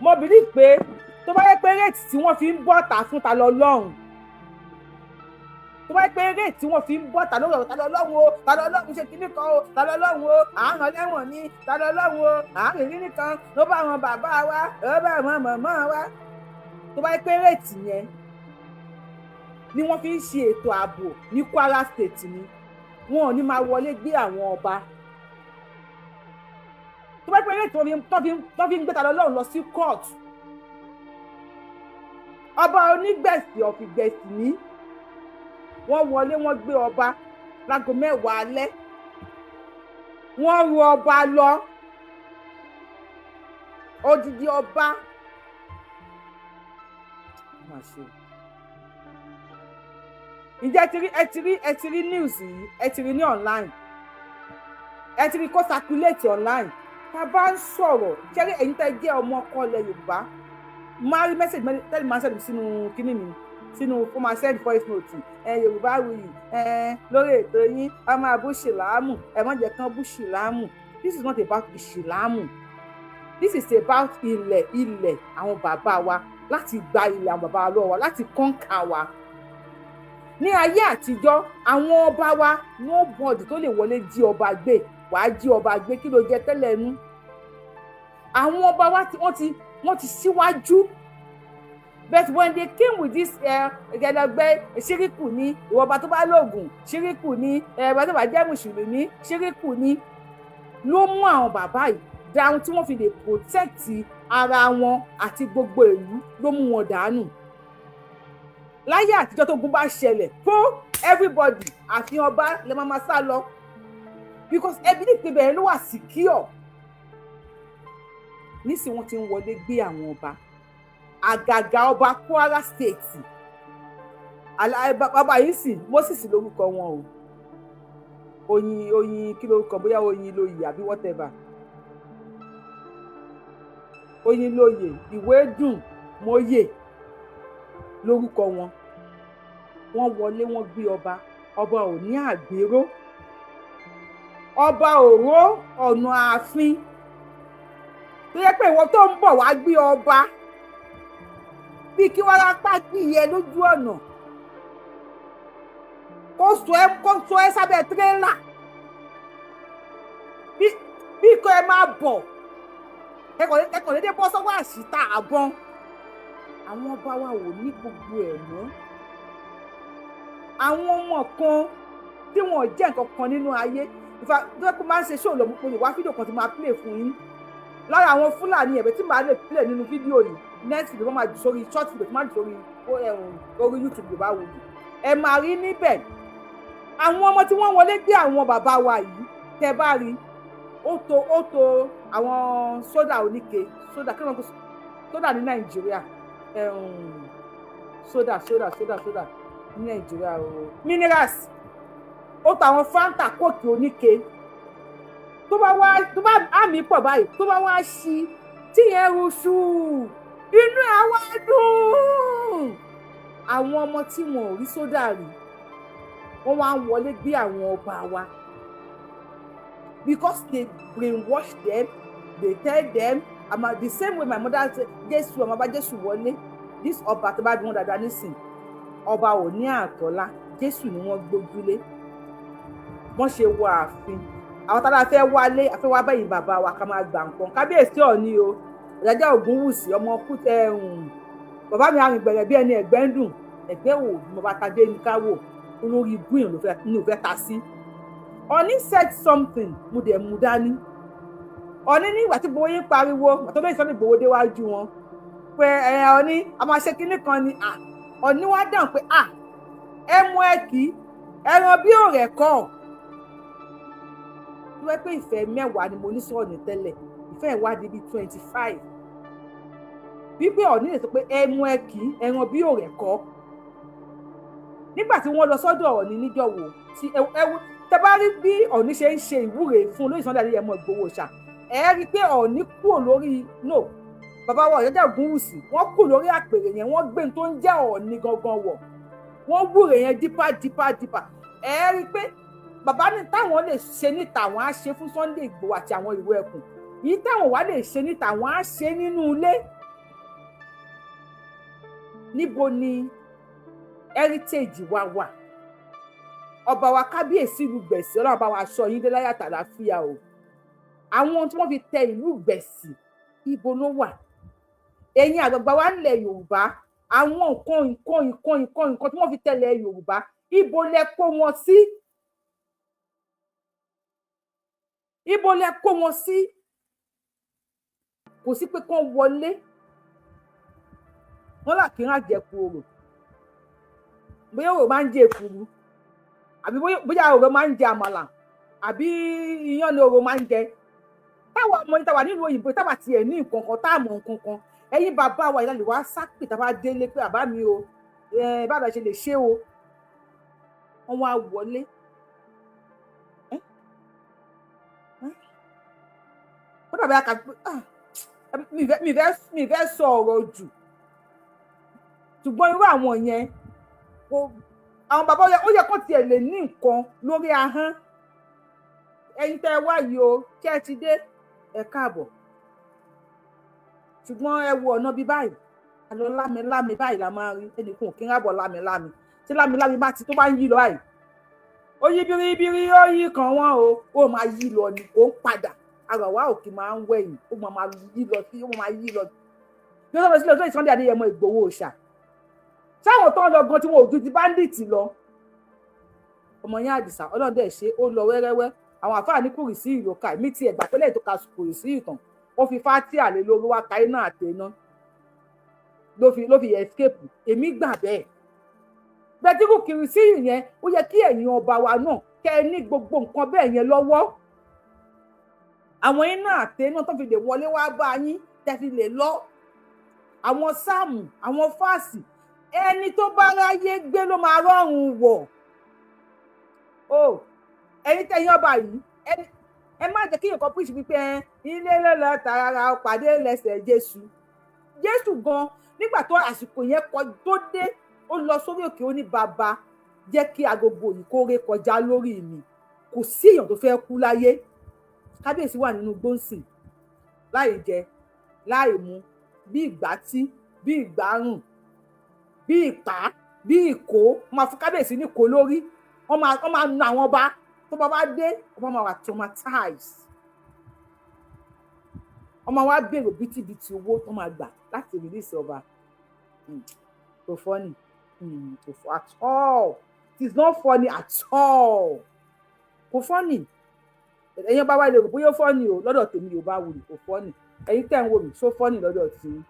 Mo believe pé tó bá yẹ pé rate tí wọ́n fi ń bọ́ta fún ta lọ lọ́hùn. Tó bá yẹ pé rate tí wọ́n fi ń bọ́ta lọ́wọ́ ta lọ lọ́hùn o, ta lọ lọ́hùn ṣe kíní kan o, ta lọ lọ́hùn o, àárọ̀ lẹ́wọ̀n ni, ta lọ lọ́hùn o, àárọ̀ kíní kan ló bá àwọn bàbá wa, ló bá àwọn màmá wa. Tó bá yẹ pé rate yẹn ni wọ́n fi ń ṣe ètò ààbò ní Kwara State ni wọn ò ní máa wọlé gbé àwọn ọba. Tó bá pẹ́ tó fi ń gbé ta lọ́lọ́run lọ sí court ọba onígbẹ̀sì ọ̀fìgbẹ̀sì ní wọ́n wọlé wọ́n gbé ọba láago 10 alẹ́ wọ́n ru ọba lọ odidi ọba. Ǹjẹ́ ẹ ti rí news yìí ẹ ti rí ní online ẹ ti rí kó circulate online tá a bá ń sọ̀rọ̀ ṣẹ́rí ẹ̀yin tẹ́ jẹ́ ọmọ ọkọlẹ̀ Yorùbá máa rí message tẹ́lẹ̀ máa send sínú kíní mi sínú kó máa send voice note Yorùbá wuyì lórí ètò yín a máa bú ṣìláàmù ẹ má jẹ́ kán bú ṣìláàmù. This is not about ìṣìláàmù, this is about ilẹ̀ àwọn bàbá wa láti gba ilẹ̀ àwọn bàbá wa lọ́wọ́ wa láti conquer wa. Ní ayé àtijọ́ àwọn ọba wa nobody tó lè wọlé jí ọba gbé wàá jí ọba gbé kí ló jẹ tẹ́lẹ̀ nú. Àwọn ọba wa wọ́n ti síwájú but when they came with this gẹ́gẹ́gbẹ́ ṣíríkù ní ìwọ̀nba tó bá lóògùn ṣíríkù ní ẹ̀rọ tó bá jẹ́ mùsùlùmí ṣíríkù ní ló mú àwọn bàbá yìí dáhùn tí wọ́n fi lè protect ara wọn àti gbogbo ìlú ló mú wọn dànù. Láyé àtijọ́ tó gún bá ṣẹlẹ̀ fún everybody àfihàn ọba lè máa sá lọ because ẹbí ní ìpínlẹ̀ ló wà secure. Nísìnyí wọ́n ti ń wọlé gbé àwọn ọba àgàgà ọba Kwara State bàbá yìí sì Moses lórúkọ wọn o oyin kí lórúkọ bóyá oyin lóye àbí whatever oyin lóye ìwé dùn mọ́yè lórúkọ wọn. Wọ́n wọlé wọ́n gbé ọba ò ní àgbéró ọba òró ọ̀nà ààfin tó yẹ pé ìwọ tó ń bọ̀ wá gbé ọba bí kí wọ́n rápá kí iye lójú ọ̀nà kó sọ ẹ́ sábẹ́ tírélà bí kò ẹ máa bọ̀ ẹkọ̀ dédé bọ́ sọ́wọ́ àṣìta àbọ̀n. Àwọn ọba wa ò ní gbogbo ẹ̀ mọ́. Àwọn ọmọ kan tí wọn jẹ́ nǹkan kan nínú ayé ìfà tó yẹ kó máa ń ṣe ṣóò lọ́mú pé wá fídíò kan tí máa play fún yín lára àwọn Fúlàní ẹ̀bẹ̀ tí màá lè play nínú fídíò yìí next video máa jù sórí short video tí máa jù sórí orí YouTube Yorùbá Wuyì ẹ máa rí níbẹ̀. Àwọn ọmọ tí wọ́n wọlé gbé àwọn bàbá wa yìí tẹ́ bá rí ó tó àwọn sódà oníke sódà kí wọ́n kó sódà ní Nàìjíríà sódà ní Nàìjíríà minerals ó tó àwọn Fanta kóòkì oníke tó bá àmì pọ̀ báyìí tó bá wá sí tí yẹn ru ṣú inú ẹ̀ wá dùn. Àwọn ọmọ tí wọn ò rí sódà rí wọ́n wá ń wọlé gbé àwọn ọba wa because they brainwash them, they tell them the same way my mother say Jésù ọmọ bá Jésù wọlé this ọba tó bá bí wọn dáadáa nísìn ọba ò ní àtọ́lá Jésù ni wọ́n gbójúlé wọ́n ṣe wọ ààfin àwọn tára fẹ́ wálé àfẹ́ wá bẹ́yìn bàbá wa ká máa gbà nǹkan kábíyèsí Ọọ̀ni o Ìyájà Ògúnwùsì ọmọ kútẹ bàbá mi àrùn gbẹ̀rẹ̀ bí ẹni ẹ̀gbẹ́ ń dùn ẹ̀gbẹ́ wò mo bá ta dé ní ká wò olórí ibú èèyàn ló fẹ́ ta sí. Ọọ̀ni said something mo dẹ̀ mú dání. Ọọ̀ni ní ìgbà tí gbowó yín pariwo àti olóyè Sunday Igboho déwájú wọn pé Ọọ̀ni a máa ṣe kinní kan ni Ọọ̀ni wá dáhùn pé ẹ mú ẹ kì í ẹran bí òrẹ̀ kọ́ wọ́n pé ìfẹ́ mẹ́wàá ni mo ní sọ̀rọ̀ ní tẹ́lẹ̀ ìfẹ́ ìwádìí bíi 25 wípé Ọọ̀ni lè sọ pé ẹ mú ẹ kì í ẹran bí òrẹ̀ kọ́ nígbà tí wọ́n lọ sọ́dọ̀ Ọọ̀ni níjọ́wọ́ tí tẹ bá rí bí Ọọ̀ni ṣe ń ṣe ìwúre fún olóyè Sunday Adéyẹmọ Ìgbòho ṣá ẹ rí i pé Ọọ̀ni kúrò lórí bàbá wa Ìyájà Ògúnwùsì wọ́n kúrò lórí àpèrè yẹn wọ́n gbé tó ń jẹ́ Ọọ̀ni gangan wọ̀ wọ́n wúre yẹn dípà ẹ rí i pé bàbá ní táwọn lè ṣe níta àwọn á ṣe fún Sunday Igboho àti àwọn ìwé ẹkùn yìí táwọn wá lè ṣe níta àwọn á ṣe nínú ilé. Níbo ni heritage wa wà? Ọba wa kábíyèsí ìlú Gbẹ̀sì Ọlọ́run bá wa sọ yín dé láyé àtàlàáfíà o. Àwọn tí wọ́n fi tẹ ìlú Gbẹ̀sì ibo ló wà? Ẹ̀yin àgbààgbà wa nílẹ̀ Yorùbá àwọn nǹkan tí wọ́n fi tẹ̀lẹ̀ Yorùbá ibo lẹ kó wọn sí? Ibo lẹ kó wọn sí? Kò sí pé kán wọlé wọn là kí n àjẹkù orò bóyá òrò máa ń jẹ èkuru àbí bóyá òrò máa ń jẹ àmàlà àbí iyán ni òrò máa ń jẹ. Táwa ọmọ yìí táwa nílùú òyìnbó táwa tiẹ̀ ní nǹkan kan táàmù nǹkan kan ẹ̀yin bàbá wa ìlàlẹ̀ wá sápè tá a bá délé pé àbá mi o bàbá ṣe lè ṣe o wọ́n wá wọlé ó dàbí aka mi fẹ́ sọ ọ̀rọ̀ jù ṣùgbọ́n irú àwọn yẹn àwọn bàbá ó yẹ kó tiẹ̀ lè ní nǹkan lórí ahọ́n. Ẹ̀yin tẹ́ ẹ wá yìí o kí ẹ ti dé ẹ káàbọ̀ ṣùgbọ́n ẹ wo ọ̀nà bíi báyìí àlọ́ lámi báyìí la máa rí ẹnìkan ò kí ń rábọ̀ lámi tí lámi bá ti tó bá ń yí lọ báyìí ó yí biribiri ó yí kan wọ́n o ó máa yí lọ ni ó ń padà ara wa òkè máa ń wẹ̀yìn ó máa yí lọ sí ó máa yí lọ bí ó sọ sílẹ̀ tó Sunday Adéyẹmọ Ìgbòho ṣá sáwọn tó ń lọ gan tí wọn ò ju ti báńdíìtì lọ ọmọ yẹn Àdìsá Ọlọ́run dẹ̀ ṣe ó lọ wẹ́rẹ́wẹ́ àwọn àfáà ní kùrì sí ìlòkà mí ti ẹ̀gbà pẹ́lẹ́ tó ka kùrì sí ìtàn ó fi fátí àlè lórí wá ka iná àtẹná ló fi escape èmi gbà bẹ́ẹ̀ bẹ́ẹ̀ tí kò kiri sí ìyẹn ó yẹ kí ẹ̀yin ọba wa náà kẹ́ ẹ ní gbogbo nǹkan bẹ́ẹ̀ yẹn lọ́wọ́ àwọn iná àtẹná tó fi lè wọlé wá bá yín tẹ́ fi lè lọ àwọn sáàmù àwọn fáàsì ẹni tó bá ráyé gbé ló máa rọrùn wọ̀ ẹ̀yin tẹ̀yin ọba yìí ẹ má jẹ́ kí nǹkan píṣì wípé ilé lọ́lọ́ tààrà pàdé lẹ́sẹ̀ Jésù gan nígbà tó àsìkò yẹn tó dé ó lọ sórí òkè ó ní bàbá jẹ́ kí agogo yìí kó ré kọjá lórí mi kò sí èèyàn tó fẹ́ kú láyé kábíyèsí wà nínú gbóǹsìn láì jẹ láì mu bí ìgbátí bí ìgbárùn bí ìpá bí ìkó máa fún kábíyèsí ní kó lórí wọ́n máa na àwọn ọba tó bá dé ọba máa wà traumatized ọmọ wa gbèrò bítíbitì owó tó máa gbà láti release ọba kò funny at all it is not funny at all kò funny ẹ̀yin bá wá ilé rò bóyá ó funny o lọ́dọ̀ tèmi yóò bá wù mí kò funny ẹ̀yin tẹ́ ń wò mí ṣó funny lọ́dọ̀ tèmi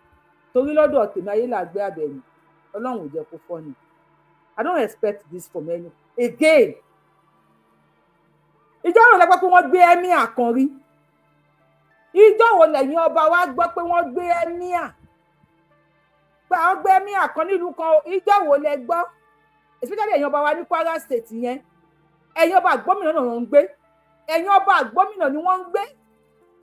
torí lọ́dọ̀ tèmi ayé làgbé àbẹ̀yìn Ọlọ́run ò jẹ́ kó funny I don't expect this from any again. Ìjọ wo lẹ gbọ́ pé wọ́n gbé emir kan rí? Ìjọ wo lẹ́yìn ọba wa gbọ́ pé wọ́n gbé emir? Pé àwọn gbé emir kan nílùú kan ìjọ wo lẹ gbọ́? Especially ẹ̀yin ọba wa ní Kwara State yẹn. Ẹ̀yin ọba àgbọ́mìnà náà ń gbé. Ẹ̀yin ọba àgbọ́mìnà ni wọ́n ń gbé.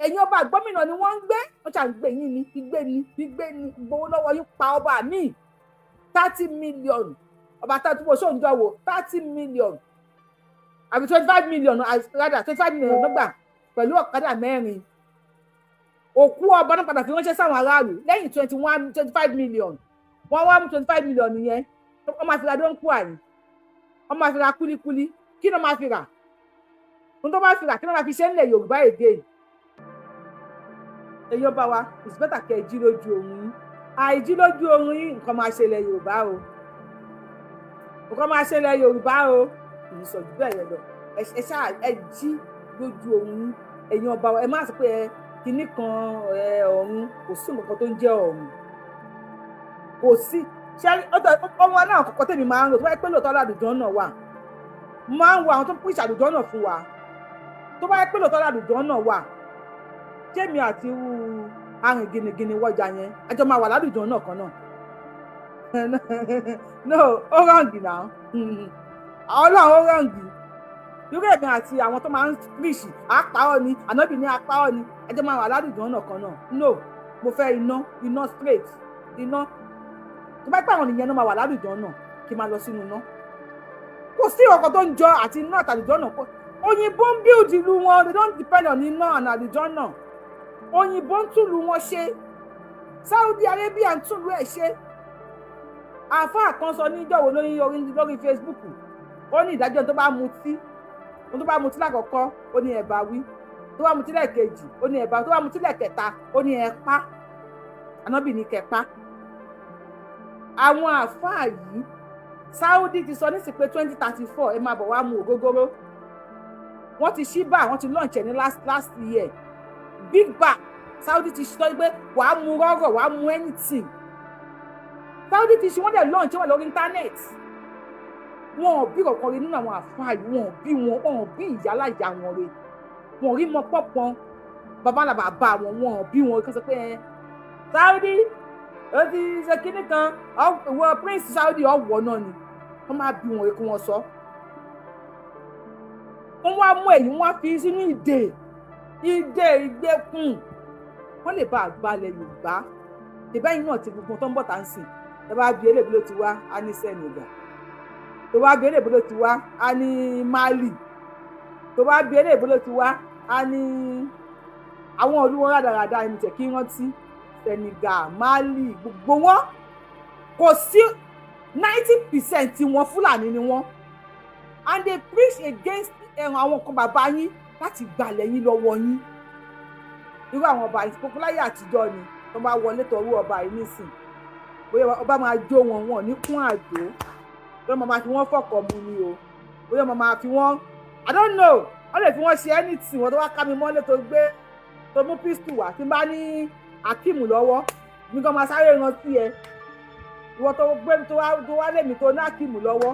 ẹ̀yin ọba gómìnà ni wọ́n ń gbé wọ́n ṣà ń gbé yín ni gbígbé ni gbowó lọ́wọ́ yín pa ọba míì 30 million ọba tó bó ṣóńjọ wò 30 million àbí 25 million rather 25 million ló gbà pẹ̀lú ọ̀kadà 4 òkú ọba náà padà fi ránṣẹ́ sáwọn aráàlú lẹ́yìn 25 million wọ́n wá mú 25 million yẹn wọ́n máa fi ra dọ́ńkù àní wọ́n máa fi ra kúlíkúlí kí ló máa fi rà ohun tó bá fi rà kí ló máa fi ṣe nílẹ̀ Yorùbá èdè èyí ọba wa it's better kẹ́ ẹ jí lójú oorun yín àìjí lójú oorun yín nǹkan máa ṣe ilẹ̀ Yorùbá o nǹkan máa ṣe ilẹ̀ Yorùbá o kì í sọ jù bẹ́ẹ̀ yẹn lọ ẹ ṣáà ẹ jí lójú oorun yín ẹ̀yin ọba wa ẹ má sọ pé kinní kan ọ̀run kò sí nǹkan tó ń jẹ́ ọ̀run kò sí ṣé ọmọ náà kọ̀ọ̀kan tèmi máa ń rò tó bá yẹ pé lóòótọ́ ládùjọ náà wà máa ń wo àwọn tó ń pín ìṣàdùjọ náà fún wa tó bá yẹ pé lóòótọ́ ládùjọ náà wà kémi àti irú arìn gìnìgìnì wọjà yẹn àjọ máa wà ládùjọ náà kan náà no ó rọǹgì náà Ọlọ́run ó rọǹgì irú èmi àti àwọn tó máa ń píṣì àpáọ́ ni ànábì ní àpáọ́ ni àjọ máa wà ládùjọ náà kan náà no mo fẹ́ iná straight iná tó bá pẹ́ àwọn nìyẹn náà máa wà ládùjọ náà kí n máa lọ sínú iná kò sí ọkọ̀ tó ń jọ àti iná àtàlùjọ náà òyìnbó ń build ìlú wọn they don't depend on iná àtàlùjọ náà òyìnbó ń túlù wọn ṣe Saudi Arabia ń túlù ẹ̀ ṣe àáfàá kan sọ ní ìjọwọ́ lórí Facebook ó ní ìdájọ́ tó bá mutí lákọ̀ọ́kọ́ ó ní ẹ bá wí tó bá mutí lẹ́ẹ̀kejì ó ní ẹ bá tó bá mutí lẹ́ẹ̀kẹta ó ní ẹ pa ànábì ní kẹpa àwọn àáfàá yìí Saudi ti sọ nísìsiyìí pé 2034 ẹ máa bọ̀ wá mu ògógóró wọ́n ti ṣí bá wọ́n ti launch ẹ̀ ní last year big bar Saudi ti sọ pé wàá mu rọ́rọ̀ wàá mu anything Saudi ti ṣe wọ́n dẹ̀ launch wọn lórí internet wọn ò bí kankan rí nínú àwọn àfáà yìí wọn ò bí ìyálà ìyá wọn rí wọn ò rí mọ pọ́pọ́n babalàbàbà wọn ò bí wọn kí wọ́n sọ pé Saudi ó ti ṣe kíní kan ìwọ prince Saudi ọ̀wọ́ náà ni wọ́n máa bí wọn kí wọ́n sọ wọ́n wá mú èyí wọ́n fi sínú ìdè ìgbèkùn wọ́n lè bá àgbálẹ̀ Yorùbá ìbẹ́yìn náà ti gbogbo tó ń bọ̀ tá ń sìn ẹ bá bí eléèbó ló ti wá á ní Senegal tó bá bí eléèbó ló ti wá á ní Mali tó bá bí eléèbó ló ti wá á ní àwọn olúwo rádaràda ẹni tẹ̀ kí rántí Senegal Mali gbogbo wọn kò sí 90% tí wọn Fúlàní ni wọn and they preach against àwọn kan bàbá yín láti gbalẹ̀ yín lọ́wọ́ yín irú àwọn ọba ìsìnkú láyé àtijọ́ ni tó bá wọlé tọrú ọba yìí nísìn bóyá ọba máa jó wọn ní kún àjò bóyá máa fi wọ́n fọ̀kọ̀ mu ni o bóyá máa fi wọ́n I don't know wọ́n lè fi wọ́n ṣe anything wọ́n tó wá ká mi mọ́lé tó mú pistol wá tí n bá ní Akeem lọ́wọ́ mi kan máa sáré rántí ẹ ìwọ tó gbé tó wá lé mi tó ní Akeem lọ́wọ́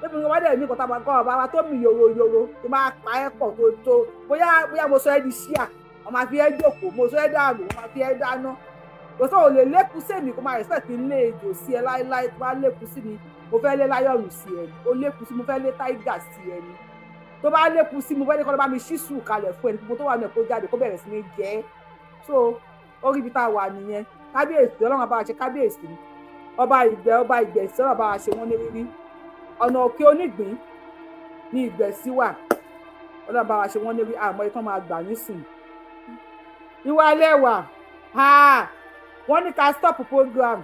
lẹ́bi ní wọ́n dẹ̀ ní kọ́tà máa kọ́ ọba wa tó mi yòrò tó máa pa ẹ́ pọ̀ tó bóyá mo sọ ẹ́ di ṣíà wọ́n máa fi ẹ́ jókòó mo sọ ẹ́ dànù wọ́n máa fi ẹ́ dáná kò sọ ò lè lékun sí èmi kó máa respect ilé èjò sí ẹ láéláé tó bá lékun sí mi mo fẹ́ lé láyọ̀rù sí ẹ ni ó lékun sí mo fẹ́ lé táìgà sí ẹ ni tó bá lékun sí mo fẹ́ ní kọ́ ló bá mi ṣí sùn kalẹ̀ fún ẹ ní gbogbo tó wà ní ẹ̀kọ́ jáde kó bẹ̀rẹ̀ sí ní jẹ́ so orí ibi tá a wà nìyẹn kábíyèsí ọlọ́run bá wa ṣe kábíyèsí ọba ìgbẹ́ sí ọlọ́run bá wa ṣe wọ́n ní rírí ọ̀nà òkè onígbín ní Ìgbẹ̀sí wà ọlọ́run bá wa ṣe wọ́n ní rí àmọ́ ikán máa gbà nísìn ìwà lẹ́wà wọ́n ní ká stop program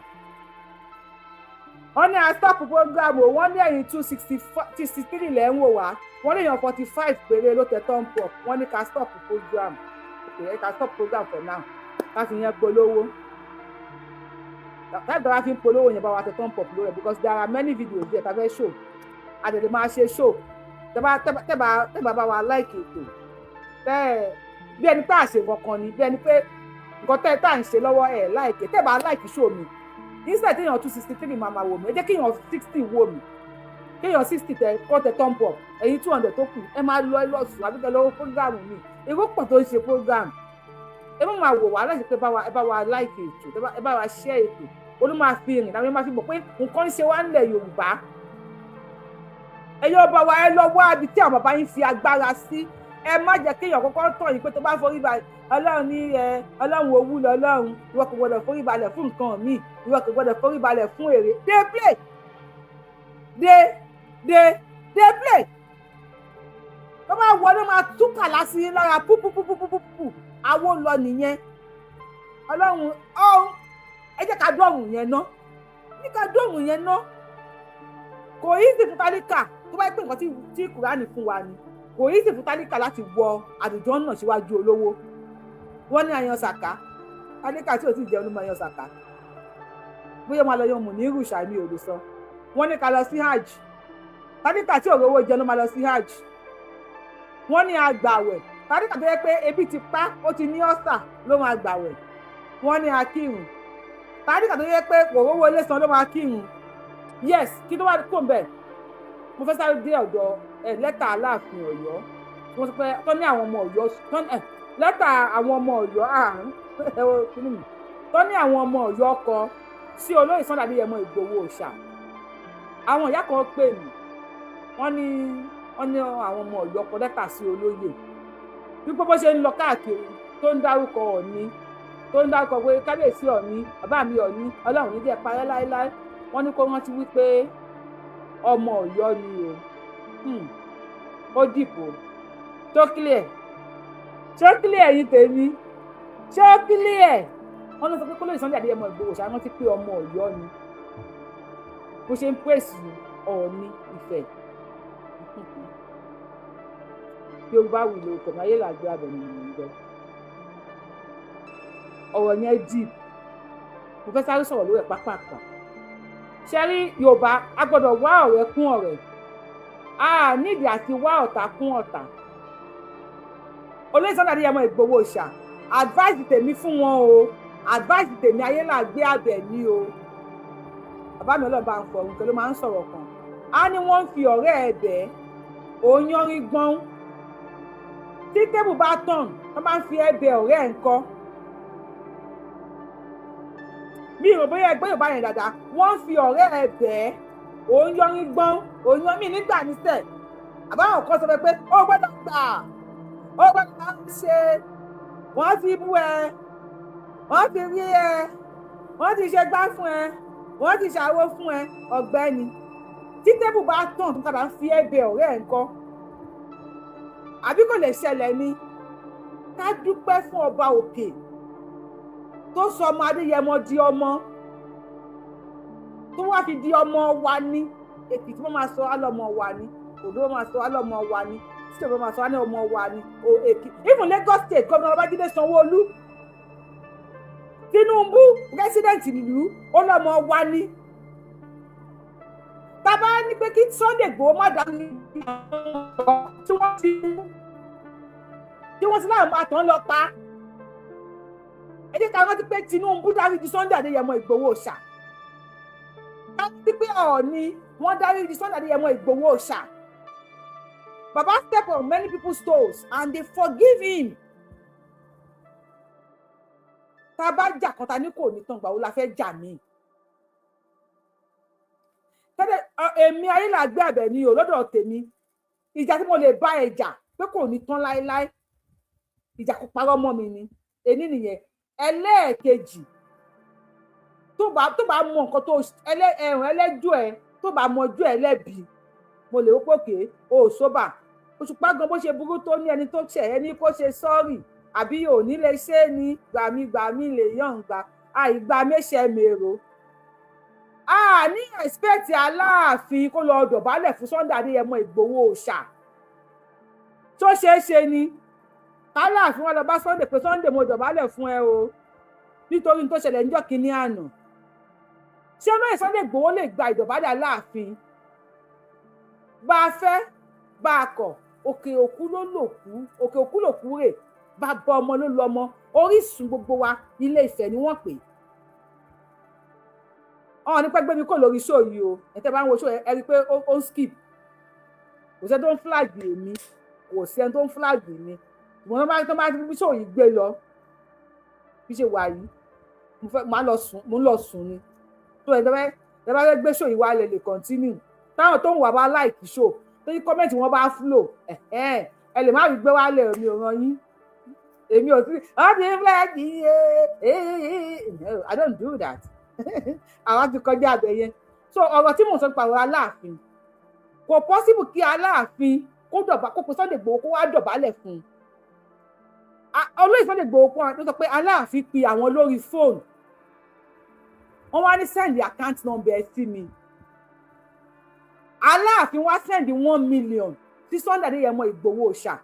wọ́n ní ká stop program o wọ́n ní ẹ̀yìn 263 lẹ́ ń wò wá wọ́n ní èèyàn 45 péré ló tẹ̀ tán pọ̀ wọ́n ní ká stop program okay ká stop program for now ká fi yẹn polówó láti dára fi ń polówó yẹn bá wa tẹ̀ tán pọ̀ lórí because there are many videos there tá fẹ́ show àdèdè máa ṣe show tẹ́ bá wa like ètò bí ẹni pé àṣẹ kankan ni bí ẹni pé nǹkan tẹ́ tá à ń ṣe lọ́wọ́ ẹ̀ like tẹ́ bá like show mi instead téèyàn 263 máa wò mí ẹ jẹ́ kéèyàn 60 wò mí kéèyàn 60 tẹ kọ́ tẹ thumb up ẹ̀yin 200 tó kù ẹ máa lọ sùn àbíkẹ́ lọ́wọ́ prógráàmù mi èrò pọ̀ tó ń ṣe prógráàmù ẹ má máa wò wá láti pé ẹ bá wa like ètò ẹ bá wa share ètò olú máa fi rìn láwọn máa fi mọ̀ pé nǹkan ń ṣe wá nílẹ̀ Yorùbá ẹ̀yọ́ ọba wa ẹ lọ wá ibi tí àwọn bàbá yín fi agbára sí ẹ má jẹ́ kéèyàn kọ́kọ́ tọ̀ yín pé tó bá forí ba Ọlọ́run ní Ọlọ́run owú lọ́lọ́run ìwọ kò gbọdọ̀ forí balẹ̀ fún nǹkan míì ìwọ kò gbọdọ̀ forí balẹ̀ fún èrè dey play dey play tó bá wọlé máa túkà lásì lára púpúpúpúpú àwo lọ nìyẹn Ọlọ́run ẹ jẹ́ ká dọ̀rùn yẹn ná ní ká dọ̀rùn yẹn ná kò yí sí fún tálíkà tó bá pè nǹkan tí Kùránì fún wa ni kò yí sì fún tálíkà láti wọ àdùjọ náà síwájú olówó wọ́n ní ayan sàká tálíkà tí ò tí jẹun ló máa yan sàká bóyá máa lọ yan mù ní rúṣà mi ò lè sọ wọ́n ní ká lọ sí hajj tálíkà tí ò rówó jẹun ló máa lọ sí hajj wọ́n ní agbàwẹ̀ tálíkà tó yẹ pé ebi ti pa ó ti ní ọ́sà ló máa gbàwẹ̀ wọ́n ní akírun tálíkà tó yẹ pé kò rówó ilé san ló máa kírun yes kí ló wá kó bẹ́ẹ̀ mo fẹ́ sáré dé ọ̀dọ̀ lẹ́tà Aláàfin Ọ̀yọ́ wọ́n sọ pé tó ní àwọn ọmọ Ọ̀yọ́ lẹ́tà àwọn ọmọ Ọ̀yọ́ tó ní àwọn ọmọ Ọ̀yọ́ kọ sí olóyè Sunday Adéyẹmọ Ìgbòho Òòṣà àwọn ìyá kan pè mí wọ́n ní àwọn ọmọ Ọ̀yọ́ kọ lẹ́tà sí olóyè wípé bó ṣe ń lọ káàkiri tó ń dárúkọ Ọ̀ọ̀ni tó ń dárúkọ pé kábíyèsí Ọ̀ọ̀ni bàbá mi Ọ̀ọ̀ni Ọlọ́run ní jẹ́ parẹ́ láéláé wọ́n ní kó rántí wípé ọmọ Ọ̀yọ́ ni ó dìbò tó clear yìí tèmi ṣé ó clear wọ́n ló sọ pé kó lóye Sunday Adéyẹmọ Ìgbòho Òòṣà rántí pé ọmọ Ọ̀yọ́ ni bó ṣe ń pèsè Ọọ̀ni Ifẹ̀ Yorùbá wì ló kọ̀ máyé làgbé abẹ̀mí ìgbẹ́ ọ̀rọ̀ yẹn deep mo fẹ́ sáré sọ̀rọ̀ lórí ẹ̀ pápápá ṣe rí Yorùbá a gbọ́dọ̀ wá ọ̀rẹ́ kún ọ̀rẹ́ a nídìí àti wá ọ̀tá kún ọ̀tá olóyè Sunday Adéyẹmọ Ìgbòho Òòṣà advice tèmi fún wọn o advice tèmi ayé làgbé abẹ̀mí o bàbá mi ọlọ́ba ń fọ nǹkan ló máa ń sọ̀rọ̀ kan á ní wọ́n ń fi ọ̀rẹ́ ẹ̀ bẹ́ òun yánrí gbọ́n tí tébù bá tàn wọ́n máa ń fi ẹ̀ bẹ ọ̀rẹ́ ẹ̀ ńkọ́ mi ò bóyá ẹgbẹ́ Yorùbá yẹn dáadáa wọ́n ń fi ọ̀rẹ́ ẹ̀ bẹ́ òun yánrí gbọ́n òun yán mí nígbà níṣẹ́ àbáwọn kan sọ pé ó gbọ́dọ̀ gbà ó gbọ́dọ̀ máa ń ṣe wọ́n fi bú ẹ wọ́n fi rí ẹ wọ́n ti ṣe gbá fún ẹ wọ́n ti ṣàwó fún ẹ ọ̀gbẹ́ni tí tébù bá tàn tó padà ń fi ẹ̀bẹ̀ ọ̀rẹ́ ẹ̀ ńkọ́ àbí kò lè ṣẹlẹ̀ ni ká dúpẹ́ fún ọba òkè tó sọ ọmọ Adéyẹmọ di ọmọ tó wá fi di ọmọ wa ní Èkìtì wọ́n máa sọ álọ́mọ wa ní Oǹdó wọ́n máa sọ álọ́mọ wa ní State wọ́n máa sọ álọ́mọ wa ní Èkìtì even Lagos State gómìnà Babájídé Sanwó-Olú Tinubu president ìlú ó lọ́mọ wa ní bàbá ní pé kí Sunday Igboho má dá ní tí wọ́n ti láwọn máa tán lọ pa ẹ jẹ́ ká rántí pé Tinubu dáríjì Sunday Adéyẹmọ Ìgbòho Òòṣà ká rántí pé Ọọ̀ni wọ́n dáríjì Sunday Adéyẹmọ Ìgbòho Òòṣà bàbá step on many people's toes and they forgive him. Tá a bá jà kan ta ní kò ní tán gbà ó la fẹ́ jà mí. Tẹ́lẹ̀ èmi ayé là gbé àbẹ̀ ni o lọ́dọ̀ tèmi ìjà tí mo lè bá ẹ jà pé kò ní tán láéláé ìjà kò parọ́ mọ́ mi ni èní nìyẹn ẹlẹ́ẹ̀kejì tó bá mọ nǹkan tó ẹ̀rùn ẹlẹ́jọ́ ẹ tó bá mọjú ẹ lẹ́bi mo lè wọ́pọ̀ pé o ò sóbà Òṣùpá gan bó ṣe burú tó ní ẹni tó ṣẹ̀ ẹni kó ṣe sọ́ọ̀rì àbí ò ní lè ṣe é ní gbàmí lè yàn gbà àìgbà méṣẹ mèrò a ní ẹ̀spẹ̀tì Aláàfin kó lọ dọ̀bálẹ̀ fún Sunday Adéyẹmọ Ìgbòho Òòṣà tó ṣeé ṣe ni Aláàfin wọn lọ bá Sunday pé Sunday mo dọ̀bálẹ̀ fún ẹ o nítorí tó ṣẹlẹ̀ níjọ́ kínní àná ṣé náà Sunday Ìgbòho lè gba ìdọ̀bálẹ̀ Aláàfin bá a fẹ́ bá a kọ̀ òkè òkú ló kú rè bàbá ọmọ ló lọmọ Orísun gbogbo wa Ilé Ifẹ̀ ni wọ́n pè ọ̀hún nípa gbẹ́mi kò lórí show yìí o ẹ̀tẹ́ bá ń wo show ẹ rí i pé ó ń skip kò sẹ́ni tó ń flag èmi kò sẹ́ni tó ń flag mi ìwọ̀n tó máa fi show yìí gbé lọ bí ṣe wà yìí mo ń lọ sùn ni tó ẹ̀ tẹ́ bá fẹ́ gbé show yìí wá lè continue táwọn tó ń wà bá like show tó ní comment wọn bá flow ẹ lè má rí gbé wálé mi ò ràn yín èmi ò sí ọdún fúláàgì I don't do that àwọn ti kọjá abẹ yẹn so ọ̀rọ̀ tí mo sọ pa ọ̀rọ̀ Aláàfin kò possible kí Aláàfin kó pe Sunday Igboho kó wá dọ̀bálẹ̀ fún olóyè Sunday Igboho kó ló sọ pé Aláàfin pe àwọn lórí fóònù wọ́n wá ní send account number sí mi Aláàfin wá send 1 million sí Sunday Adéyẹmọ Ìgbòho Òòṣà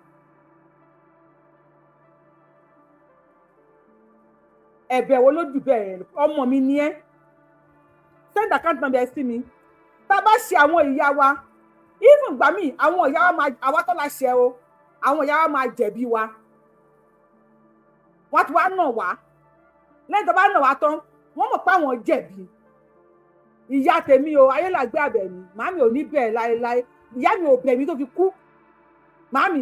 ẹ̀bẹ̀ wo ló jù bẹ́ẹ̀ ọmọ mi ni ẹ́ send account number sí mi tá a bá ṣe àwọn ìyá wa even gbà mí àwọn ìyá wa máa àwa tó la ṣe o àwọn ìyá wa máa jẹ̀bi wa wọ́n ti wá nà wá lẹ́yìn tó bá nà wá tán wọ́n mọ̀ pé àwọn jẹ̀bi ìyá tèmi o ayélàgbé àbẹ̀mí màmí ò ní bẹ́ẹ̀ láéláé ìyá mi ò bẹ̀ mí tó fi kú màmí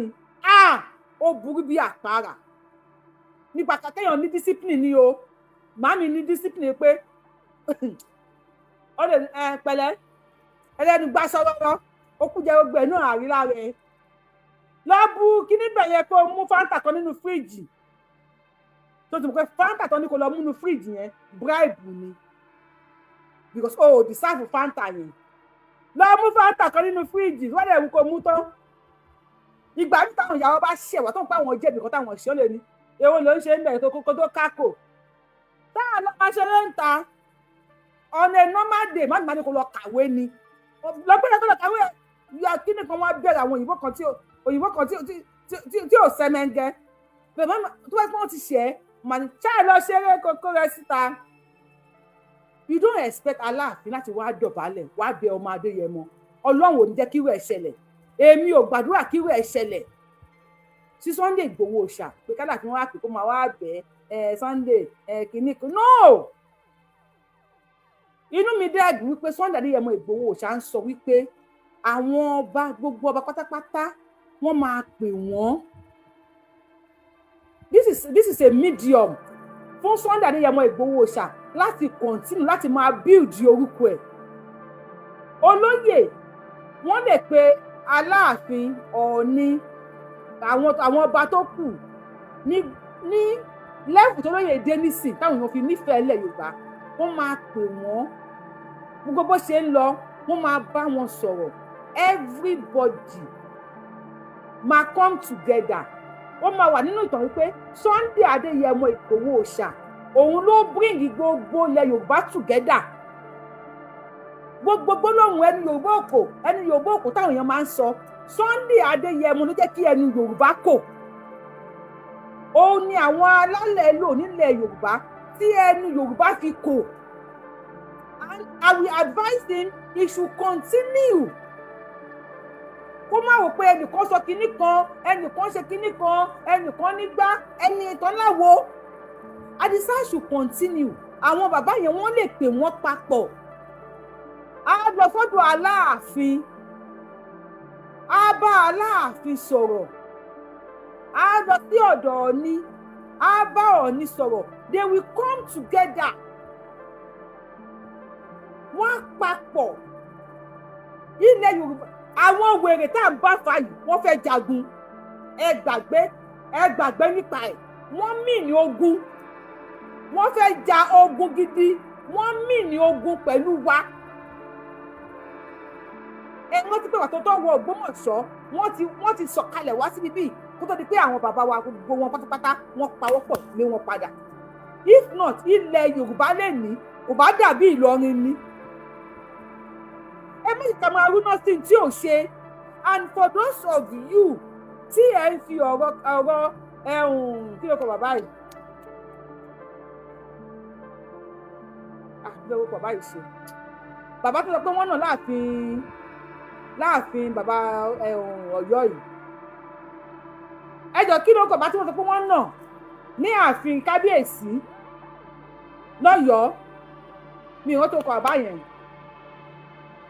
ó burú bí àpárá nípa kéèyàn ní discipline ni o màmí ní discipline pé ó lè pẹ̀lẹ́ ẹlẹ́nu gbá sọ́rọ́rọ́ ó kú jẹ́ gbogbo ẹ̀ náà àrílá rẹ̀ lọ bú kíní bẹ̀yẹ kó mú fanta kan nínú fíríjì tó ti mọ̀ pé fanta tó ní kó lọ mú nínú fíríjì yẹn bribe ni because o deserve fanta yẹn lọ mú fanta kan nínú fíríjì wọ́n lè wú kó mú tán ìgbà tí táwọn ìyàwó bá ṣẹ̀wá tó ń pa àwọn jẹ̀bi kan táwọn ṣe ó lè ní èwo ló ń ṣe ń bẹ̀rẹ̀ tó kókó tó kákò táwọn ọlọ́pàá ṣe ló ń ta on a normal day má gbà ní kó lọ kàwé ni lọ́gbẹ́rẹ́ tó lọ kàwé yà kí nìkan wọ́n á bẹ̀rẹ̀ àwọn òyìnbó kan tí ò sẹ́mẹ́ngẹ́ bẹ̀rẹ̀ tó bá pọ́n ti ṣe é mà ní ṣáà lọ ṣeré kókó rẹ síta you don't expect Aláàfin láti wá dọ̀bálẹ̀ wá bẹ ọmọ Adéyẹmọ Ọlọ́run ò ní jẹ́ kíwẹ̀ ṣẹlẹ̀ èmi ò gbàdúrà kíwẹ̀ ṣẹlẹ̀ sí Sunday Igboho Òòṣà pé kálá kí wọ́n wá pè kó máa wá bẹ̀ Sunday kìíní kan no inú mi dẹ́ẹ̀dù wípé Sunday Adéyẹmọ Ìgbòho Òòṣà ń sọ wípé àwọn ọba gbogbo ọba pátápátá wọ́n máa pè wọ́n this is a medium fún Sunday Adéyẹmọ Ìgbòho Òòṣà láti continue láti máa build orúkọ ẹ̀ olóyè wọ́n lè pe Aláàfin Ọọ̀ni àwọn ọba tó kù ní lẹ́fù tó lóye dé nísìn táwọn èèyàn fi nífẹ̀ẹ́ ilẹ̀ Yorùbá wọ́n máa pè wọ́n gbogbo bó ṣe ń lọ wọ́n máa bá wọn sọ̀rọ̀ everybody máa come together wọ́n máa wà nínú ìtàn wípé Sunday Adéyẹmọ Ìgbòho Òòṣà òun ló bring gbogbo ilẹ̀ Yorùbá together gbogbo gbólóhùn ẹnu Yorùbá òkò táwọn èèyàn máa ń sọ Sunday Adéyẹmọ ló jẹ́ kí ẹnu Yorùbá kò òun ni àwọn alálẹ̀ lò nílẹ̀ Yorùbá tí ẹnu Yorùbá fi kò and I will advise him he should continue kó má wò pé ẹnìkan sọ kinní kan ẹnìkan ṣe kinní kan ẹnìkan nígbà ẹni ìtàn láwo Adisa should continue àwọn bàbá yẹn wọ́n lè pè wọ́n papọ̀ á lọ sọ́dọ̀ Aláàfin á bá Aláàfin sọ̀rọ̀ á lọ sí ọ̀dọ̀ Ọọ̀ni á bá Ọọ̀ni sọ̀rọ̀ they will come together wọ́n papọ̀ ilẹ̀ Yorùbá àwọn wèrè tá à ń bá fa yìí wọ́n fẹ́ jagun ẹ gbàgbé nípa ẹ̀ wọ́n mì ní ogun wọ́n fẹ́ ja ogun gidi wọ́n mì ní ogun pẹ̀lú wa wọ́n ti pè wá tó tọ́ wọ Ògbómọ̀ṣọ́ wọ́n ti sọ̀kalẹ̀ wá síbi bíi kó tó di pé àwọn bàbá wa gbogbo wọn pátápátá wọ́n pawọ́pọ̀ lé wọn padà if not ilẹ̀ Yorùbá lè ní kò bá dàbí Ìlọrin ni ẹ méjì ká máa rúná sí tí ò ṣe and for those of you tí ẹ ń fi ọ̀rọ̀ kí ló kọ bàbá yìí kí ló kọ bàbá yìí ṣe bàbá tó sọ pé wọ́n nà láàfin bàbá Ọ̀yọ́ yìí ẹjọ́ kí ló kọ bá tí wọ́n sọ pé wọ́n nà ní ààfin kábíyèsí lọ́yọ̀ọ́ mi ò tó kọ bàbá yẹn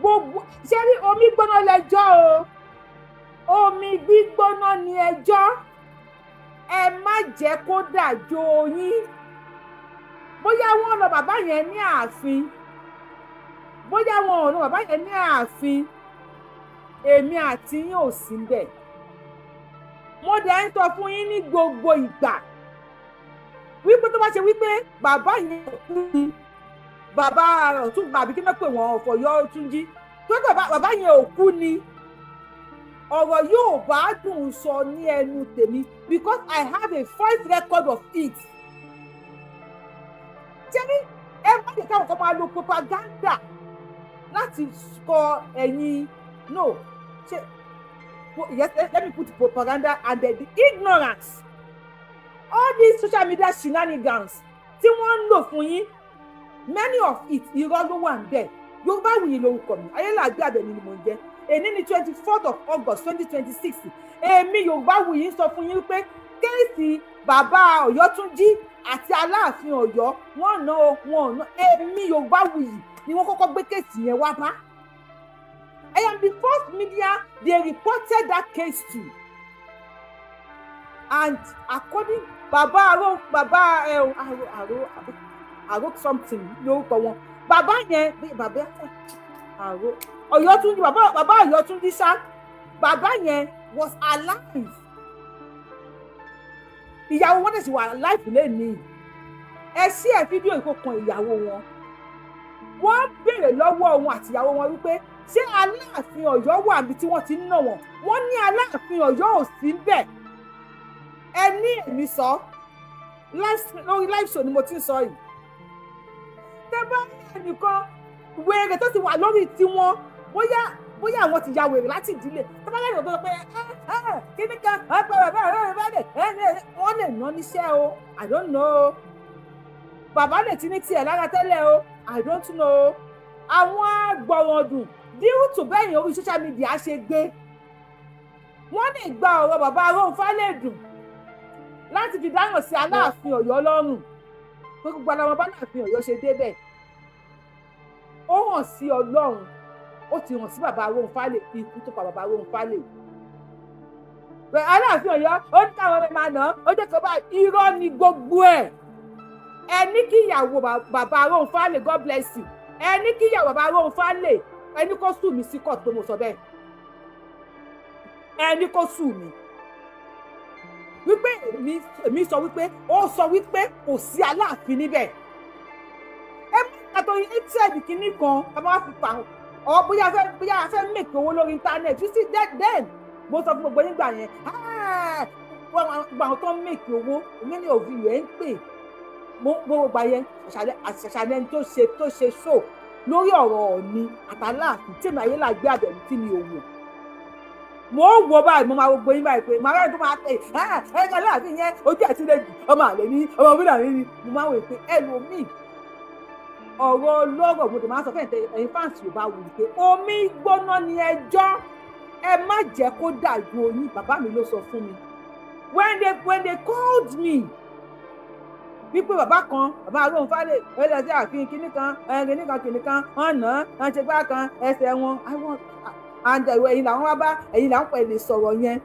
gbogbo ṣé rí omi gbóná lẹ́jọ́ o omi gbígbóná ni ẹjọ́ ẹ má jẹ́ kó dàjò yín bóyá wọ́n lọ bàbá yẹn ní ààfin bóyá wọn ò lọ bàbá yẹn ní ààfin èmi àti yín ò sí ńbẹ̀ mo dẹ̀ ń sọ fún yín ní gbogbo ìgbà wípé tó bá ṣe wípé bàbá yẹn kú ni bàbá ọ̀tún àbí kí n pè wọ́n Ọ̀fọ̀yọ́ Túnjí tó bàbá yẹn ò kú ni ọ̀rọ̀ yóò bá dùn sọ ní ẹnu tèmi because I have a voice record of it. Jẹ́rí ẹ má jẹ́ káwọn kan máa lo propaganda láti sọ ẹ̀yin no ṣe yes let me put propaganda and then the ignorance all these social media shenanigans tí wọ́n ń lò fún yín many of it irọ́ ló wà ń bẹ̀ Yorùbáwùyí lórúkọ mi Ayélàgbé Àbẹ̀ní ni mò ń jẹ́ èní ní 24th of August 2026 èmi Yorùbáwùyí ń sọ fún yín pé kéèsì bàbá Ọ̀yọ́túnjí àti Aláàfin Ọ̀yọ́ wọ́n ná èmi Yorùbáwùyí ni wọ́n kọ́kọ́ gbé kéèsì yẹn wá bá. I am the first media they reported that case to. And according Baba Aro something lórúkọ wọn. Bàbá yẹn bàbá Aro Ọ̀yọ́túnjí bàbá Ọ̀yọ́túnjí ṣá bàbá yẹn was alive. Ìyàwó wọn dẹ̀ sì wà alive lẹ́nìí. Ẹ ṣí ẹ̀ fídíò ìkókan ìyàwó wọn. Wọ́n béèrè lọ́wọ́ wọn àti ìyàwó wọn wípé ṣé Aláàfin Ọ̀yọ́ wà níbi tí wọ́n ti ń ná wọn. Wọ́n ní Aláàfin Ọ̀yọ́ ò sí bẹ́ẹ̀. Ẹ ní èmi sọ lórí live show ni mo ti ń sọ yìí. Tẹ́ bá ní ẹnìkan wèrè tó ti wà lórí tiwọn bóyá àwọn ti ya wèrè láti ìdílé tó bá lẹ́yìn ọ̀dọ́ pé kíní kan wọ́n lè ná níṣẹ́ o I don't know bàbá lè ti ní tiẹ̀ lára tẹ́lẹ̀ o I don't know àwọn agbọ̀rọ̀dùn dírú tó bẹ́yìn orí social media ṣe gbé wọ́n lè gba ọ̀rọ̀ bàbá Aróhunfálẹ̀dùn láti fi dáhùn sí Aláàfin Ọ̀yọ́ lọ́rùn pé gbogbo àwọn bá Aláàfin Ọ̀yọ́ ṣe débẹ̀ ó hàn sí Ọlọ́run ó ti hàn sí bàbá Aróhunfálẹ̀ ikú tó pa bàbá Aróhunfálẹ̀ Aláàfin Ọ̀yọ́ ó ní káwọn ọmọ máa ná ó jẹ́ kó bá irọ́ ni gbogbo ẹ̀ ẹ ní kí ìyàwó bàbá Aróhunfálẹ̀ God bless you ẹ ní kí ìyàwó bàbá Aróhunfálẹ̀ ẹ ní kó sùn mí sí court pé mo sọ bẹ́ẹ̀ ẹ ní kó sùn mí wípé èmi sọ wípé ó sọ wípé kò sí Aláàfin níbẹ̀ ẹ mú àtọyìn atm kìíní kan ẹ máa fi pa ọ bóyá a fẹ́ make owó lórí internet you see then mo sọ fún gbogbo nígbà yẹn gbogbo àwọn tó ń make owó many of you ẹ̀ ń pè mo gbà yẹn àṣàlẹ̀ tó ṣe show lórí ọ̀rọ̀ Ọọ̀ni àtàláàfin tí èmi Ayélàgbé Àbẹ̀ní tí mi ò wò mo wò báyìí mo máa gbogbo yín báyìí pé màá rẹ̀ tó máa pè ẹ̀ka Aláàfin yẹn ojú àti lè jù ọmọ àlè ní ọmọ fúlàní ni mo máa wò pé ẹlòmíì ọ̀rọ̀ ọlọ́rọ̀ mo dè máa sọ fún ẹ̀yin fáǹsì Yorùbá wù pé omi gbóná ni ẹjọ́ ẹ má jẹ́ kó dàgbò oyin bàbá mi ló sọ fún mi when they called me wípé bàbá Aróhunfálẹ̀ ẹ lọ sí ààfin kinní kan ọ̀nà àṣegbá kan ẹsẹ̀ wọn and ẹ̀yin làwọn wá bá ẹ̀yin làwọn pẹ̀lú sọ̀rọ̀ yẹn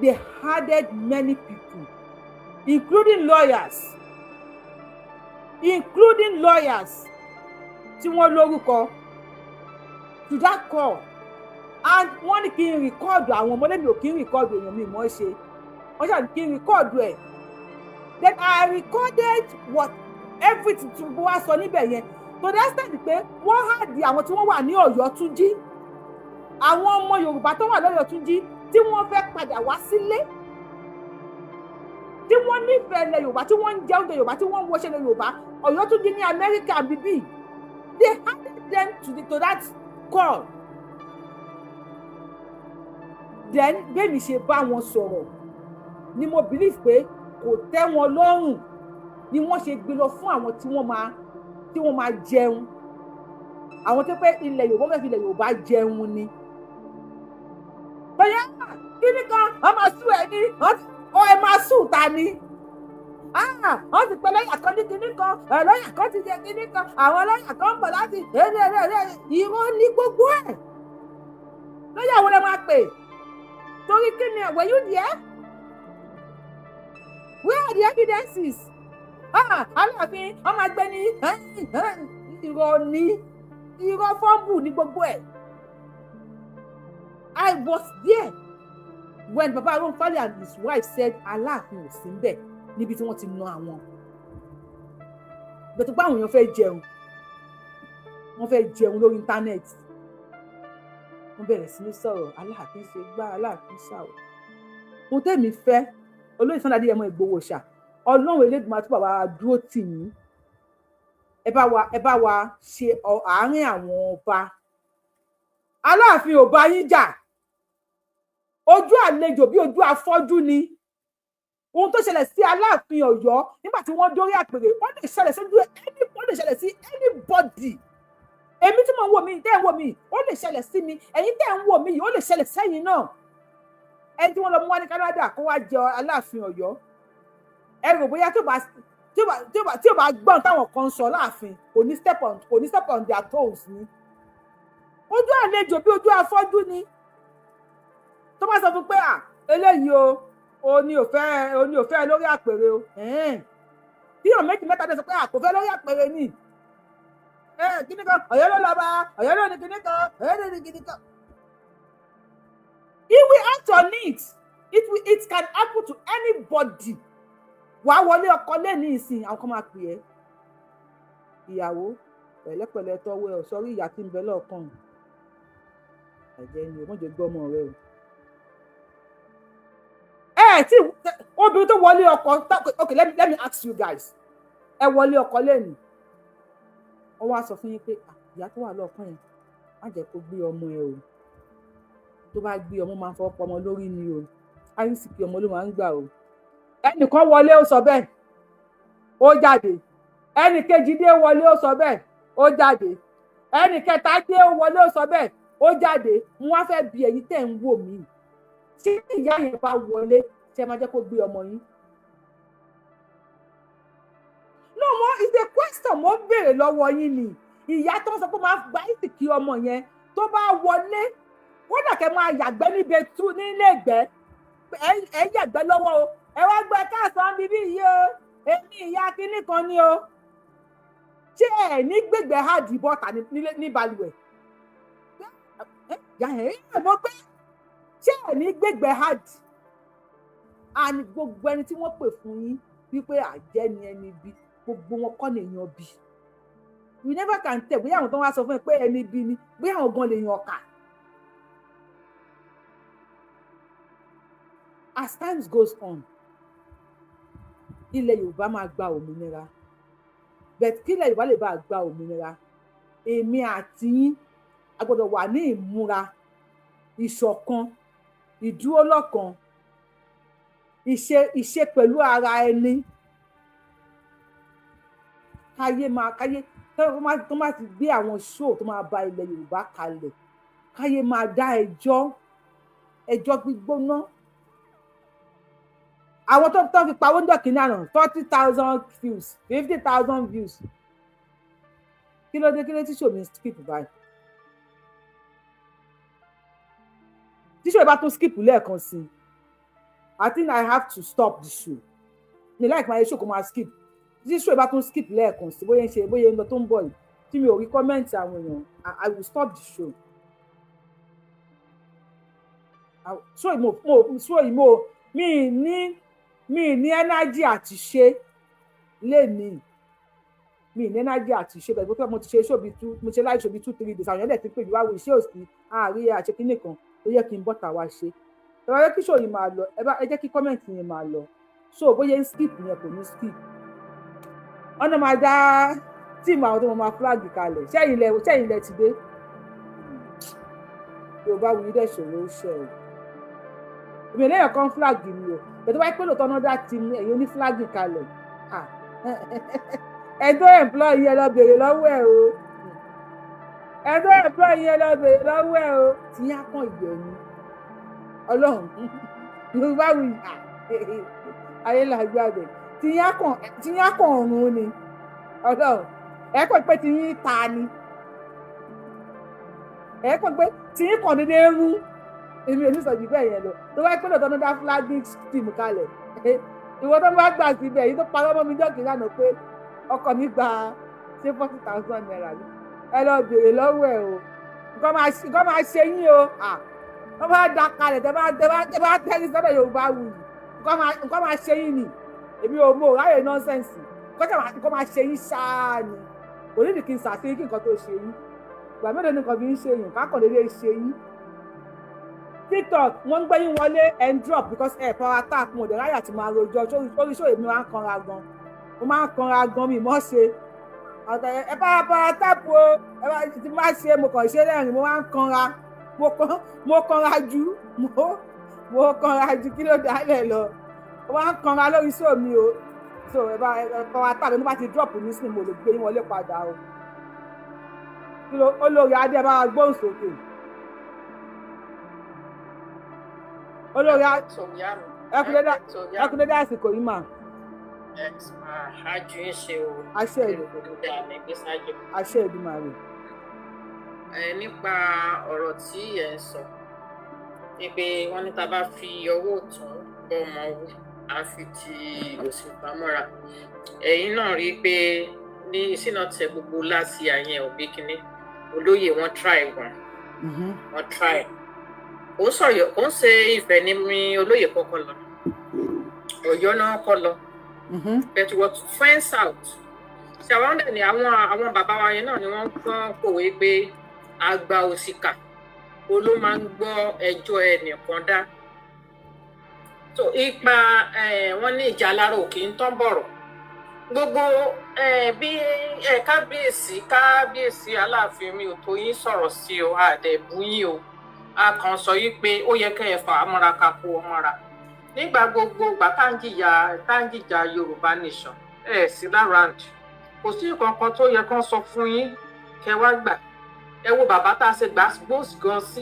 they added many people including lawyers tí wọ́n lórúkọ to that call and wọ́n ní kí n rìkọ́ọ̀dù àwọn ọmọlẹ́mi ò kí n rìkọ́ọ̀dù èèyàn mi mọ́ ṣe wọ́n ṣàní kí n rìkọ́ọ̀dù ẹ̀ then I recorded what everything tí wọ́n wá sọ níbẹ̀ yẹn to the extent pé wọ́n hàdí àwọn tí wọ́n wà ní Ọ̀yọ́túnjí àwọn ọmọ Yorùbá tó wà lọ́yọ̀túnjí tí wọ́n fẹ́ padà wá sílé tí wọ́n nífẹ̀ẹ́ ilẹ̀ Yorùbá tí wọ́n ń jẹ oúnjẹ Yorùbá tí wọ́n ń wọṣẹ́ ilẹ̀ Yorùbá Ọ̀yọ́túnjí ní Amẹ́ríkà bíbí they handed them to that call then bẹ́ẹ̀ni ṣe bá wọn sọ̀rọ̀ ni mo believe pé kò tẹ́ wọn lọ́rùn ni wọ́n ṣe gbé lọ fún àwọn tí wọ́n máa jẹun àwọn tó pé ilẹ̀ Yorùbá fẹ́ fi ilẹ̀ Yorùbá jẹun ni bẹ́ẹ̀ kíní kan wọ́n máa sùn ẹ̀ ní ẹ máa sùn ta ni wọ́n ti pẹ́ lẹ́yà kan ní kíní kan lẹ́yà kan ti jẹ kíní kan àwọn lẹ́yà kan ń bọ̀ láti irọ́ ní gbogbo ẹ̀ lẹ́yà wo lẹ máa pè torí kíni were you there? Where are the evidences? Aláàfin ọmọ àgbẹ̀ ni irọ́ fọ́ọ̀mù ní gbogbo ẹ̀. I was there when Baba Aróhunfálẹ̀ and his wife said Aláàfin ò sí níbẹ̀ níbi tí wọ́n ti ná àwọn bẹ̀tẹ̀ pé àwọn èèyàn fẹ́ jẹun wọ́n fẹ́ jẹun lórí íńtánẹ́ẹ̀tì wọ́n bẹ̀rẹ̀ sí ní sọ̀rọ̀ aláàfin ṣe gbá aláàfin ṣàwọ̀ ohun tẹ́mi fẹ́ olóyè Sunday Adéyẹmọ Ìgbòho ṣà Ọlọ́run Elédùmarè tó bàbá dúró tì yín ẹ bá wa ṣe àárín àwọn ọba Aláàfin ò bá yín jà ojú àlejò bí ojú afọ́jú ni ohun tó ṣẹlẹ̀ sí Aláàfin Ọ̀yọ́ nígbà tí wọ́n dórí àpèrè ó lè ṣẹlẹ̀ sí anybody èmi tí mo ń wò mí tẹ́ ń wò mí ó lè ṣẹlẹ̀ sí mi ẹ̀yin tẹ́ ń wò mí ó lè ṣẹlẹ̀ sẹ́yìn náà ẹni tí wọ́n lọ mú wá ní Canada kó wá jẹ Aláàfin Ọ̀yọ́ ẹ rò bóyá tí ò bá gbọ́n táwọn kan sọ láàfin kò ní step on their toes ni ojú àlejò bí ojú afọ́jú ni tó bá sọ fún pé eléyìí o ní òfẹ́ lórí àpèrè o bí ọ̀ méjì mẹ́ta dé sọ pé kò fẹ́ lórí àpèrè ni kíní kan Ọ̀yọ́ ló lọ́ba Ọ̀yọ́ ló ní kíní kan Ọ̀yọ́ ló ní kíní kan. If we act on it, it can happen to anybody. Wàá wọlé ọkọ lẹ́ni ìsìn àwọn kan máa pè é ìyàwó pẹ̀lẹ́pẹ̀lẹ́ tọwọ́ ẹ̀ sọ́rí ìyá tí ń bẹ lọ́ọ̀kan ẹ̀jẹ̀ ni wọ́n jẹ́ gbọ́mọ rẹ o. Tí obìnrin tó wọlé ọkọ okay let me ask you guys ẹ wọlé ọkọ lẹ́ni wọ́n wá sọ fún yín pé ìyá tó wà lọ́ọ̀kan yẹn má jẹ́ kó gbé ọmọ ẹ o tó bá gbé ọmọ máa ń fọwọ́ pọmọ lórí ni o àìsíkì ọmọ ló máa ń gbà o ẹnìkan wọlé ó sọ bẹ́ẹ̀ ó jáde ẹnì kejì dé wọlé ó sọ bẹ́ẹ̀ ó jáde ẹnì kẹta dé wọlé ó sọ bẹ́ẹ̀ ó jáde mo wá fẹ́ bi ẹ̀yin tẹ́ ń wò mí tí ìyá yẹn bá wọlé ṣe máa jẹ́ kó gbé ọmọ yín. no mo it's a question mo ń béèrè lọ́wọ́ yín ni ìyá tó ń sọ pé máa gba ìsìnkì ọmọ yẹn tó bá wọlé wọ́n dàkẹ́ máa yàgbẹ́ níbi tú nílé ìgbẹ́ ẹ yàgbẹ́ lọ́wọ́ o ẹ wá gbẹ káàsán bíbí yìí o èmi ìyá kínní kan ni o ṣé ẹ ní gbègbè háàdì bọ́tà ní balùwẹ̀ mo gbé ṣé ẹ ní gbègbè háàdì àní gbogbo ẹni tí wọ́n pè fún yín wípé àjẹ́ ni ẹni bí gbogbo wọn kọ́ lèèyàn bí you never can tell bóyá àwọn tó wá sọ fún ẹ pé ẹni bí ni bóyá àwọn gan lèèyàn ọkà. As time goes on ilẹ̀ Yorùbá máa gba òmìnira bẹ́ẹ̀ kí ilẹ̀ Yorùbá lè bá gba òmìnira èmi àti yín a gbọ́dọ̀ wà ní ìmúra ìṣọ̀kan ìdúró lọ́kan ìṣe pẹ̀lú ara ẹni káyé tó máa ti gbé àwọn ṣóò tó máa ba ilẹ̀ Yorùbá kalẹ̀ káyé máa dá ẹjọ́ gbígbóná àwọn tó fi pawó ń dọ̀kì ní àná 40,000 views 50,000 views kí ló dé tí ṣòmí skip báyìí tí ṣòmí bá tún skip lẹ́ẹ̀kan sí I think I have to stop the show ní láìpẹ́ máa yẹ ṣòkò máa skip tí ṣòmí bá tún skip lẹ́ẹ̀kan sí bóyá ń lọ tó ń bọ̀ yìí tí mi ò rí kọ́mẹ́ǹtì àwọn èèyàn I will stop the show mi ní energy àti ṣe lénìí mi ní energy àti ṣe bẹ́ẹ̀ pé mo ti ṣe ṣòbí mo ṣe láì ṣòbí 2-3 days àwọn ẹ̀dẹ̀ ti pè mí wá wo iṣẹ́ òsì àárí àṣekínì kan ó yẹ kí n bọ́ta wá ṣe ẹ bá yẹ kí ṣòyìn máa lọ ẹ jẹ́ kí kọ́mẹ̀ntì yẹn máa lọ so bóyá ń skip yẹn kò ní skip ọ̀nà máa dá tíìmù àwọn tó máa flag kalẹ̀ sẹ́yìn lẹ ti dé Yorùbá wù í dẹ̀ ṣòro ó ṣe ẹ̀ ìbẹ̀rẹ̀ lẹ́yìn kan flag ni o bẹ̀tẹ̀ wáyé pé lóòótọ́ náà dá tíìmù ẹ̀yìn ní flag kalẹ̀ ẹ̀dọ́ employee yẹn lọ bèrè lọ́wọ́ ẹ̀ o ẹ̀dọ́ employee yẹn lọ bèrè lọ́wọ́ ẹ̀ o tí yá kàn ìgbẹ́ ni Ọlọ́run Yorùbá wù í ayé làgbàgbẹ́ tí yá kàn ọ̀run ni Ọlọ́run ẹ kàn pé tí yín ta ni ẹ kàn pé tí yín kàn dédé rú èmi ò ní sọ jù bẹ́ẹ̀ yẹn lọ tó wáyé pé lọ́tọ́ ní dá flagging team kalẹ̀ ìwọ tó bá gbà síbẹ̀ èyí tó parọ́ mọ́ mi jọ́kì lánàá pé ọkọ mi gba ṣé 40,000 naira ni ẹ lọ béèrè lọ́wọ́ ẹ̀ o nǹkan máa ṣe yín o wọ́n bá da kalẹ̀ tẹ́ bá tẹ́lẹ̀ sọ́dọ̀ Yorùbá wù yìí nǹkan máa ṣe yín ni èmi ò mọ̀ ráyè nọ́nsẹ̀nsì kó máa ṣe yín ṣáá ni kò ní kí n ṣàfihàn kí nǹkan tó ṣe yín ìgbà mélòó ni nǹkan fi ń ṣe yín kákan lè ṣe yín. TikTok wọ́n ń gbé yín wọlé and drop because power tap mo dẹ̀ ráyè àti máa rojọ́ sórí ṣó èmi máa ń kanra gan mo máa ń kanra gan mi mọ́ ṣe ẹ power tap o ẹ bá ti máa ṣe mo kàn ṣe lẹ́rìn mo máa ń kanra mo kanra ju mo kanra ju kí ló dálẹ̀ lọ mo máa ń kanra lórí ṣó mi o so ẹ power tap ẹni bá ti drop nísìnyí mo lè gbé yín wọlé padà o kí ló olórí adé bá gbóhùn sókè. olórí ẹkùnlédé àsìkò yìí mà. àjù ń ṣe o. àṣẹ Èdùmàrè. nípa ọ̀rọ̀ tí ẹ̀ ń sọ pé wọ́n ní tá a bá fi ọwọ́ ọ̀tún bọ́ ọmọ wí á fi ti òsì pamọ́ra ẹ̀yin náà rí i pé ní sínú tẹ gbogbo láti àyẹn òbí kínní olóyè wọn try wọn try ó sọ̀yọ̀ ó ń ṣe Ifẹ̀ ní mi olóyè kọ́kọ́ lọ Ọ̀yọ́ náà kọ́ lọ but what finds out ṣe àwọn ọ̀dẹ̀ ni àwọn bàbá wa yẹn náà ni wọ́n kàn kòwé pé àgbà òṣìkà oló máa ń gbọ́ ẹjọ́ ẹnìkan dá so ipa wọn ní ìjà alára òkè ń tán bọ̀rọ̀ gbogbo bí kábíyèsí Aláàfin mi ò tó yín sọ̀rọ̀ sí o àdẹ̀bù yín o a kàn sọ yí pé ó yẹ kẹ́ ẹ fà á mọ́ra ká kó o mọ́ra nígbà gbogbo ìgbà táǹjìjà Yorùbá nation sí lárand kò sí nǹkan kan tó yẹ kán sọ fún yín kẹ́ wá gbà ẹ wo bàbá tá a ṣe gbà gbòòsì gan sí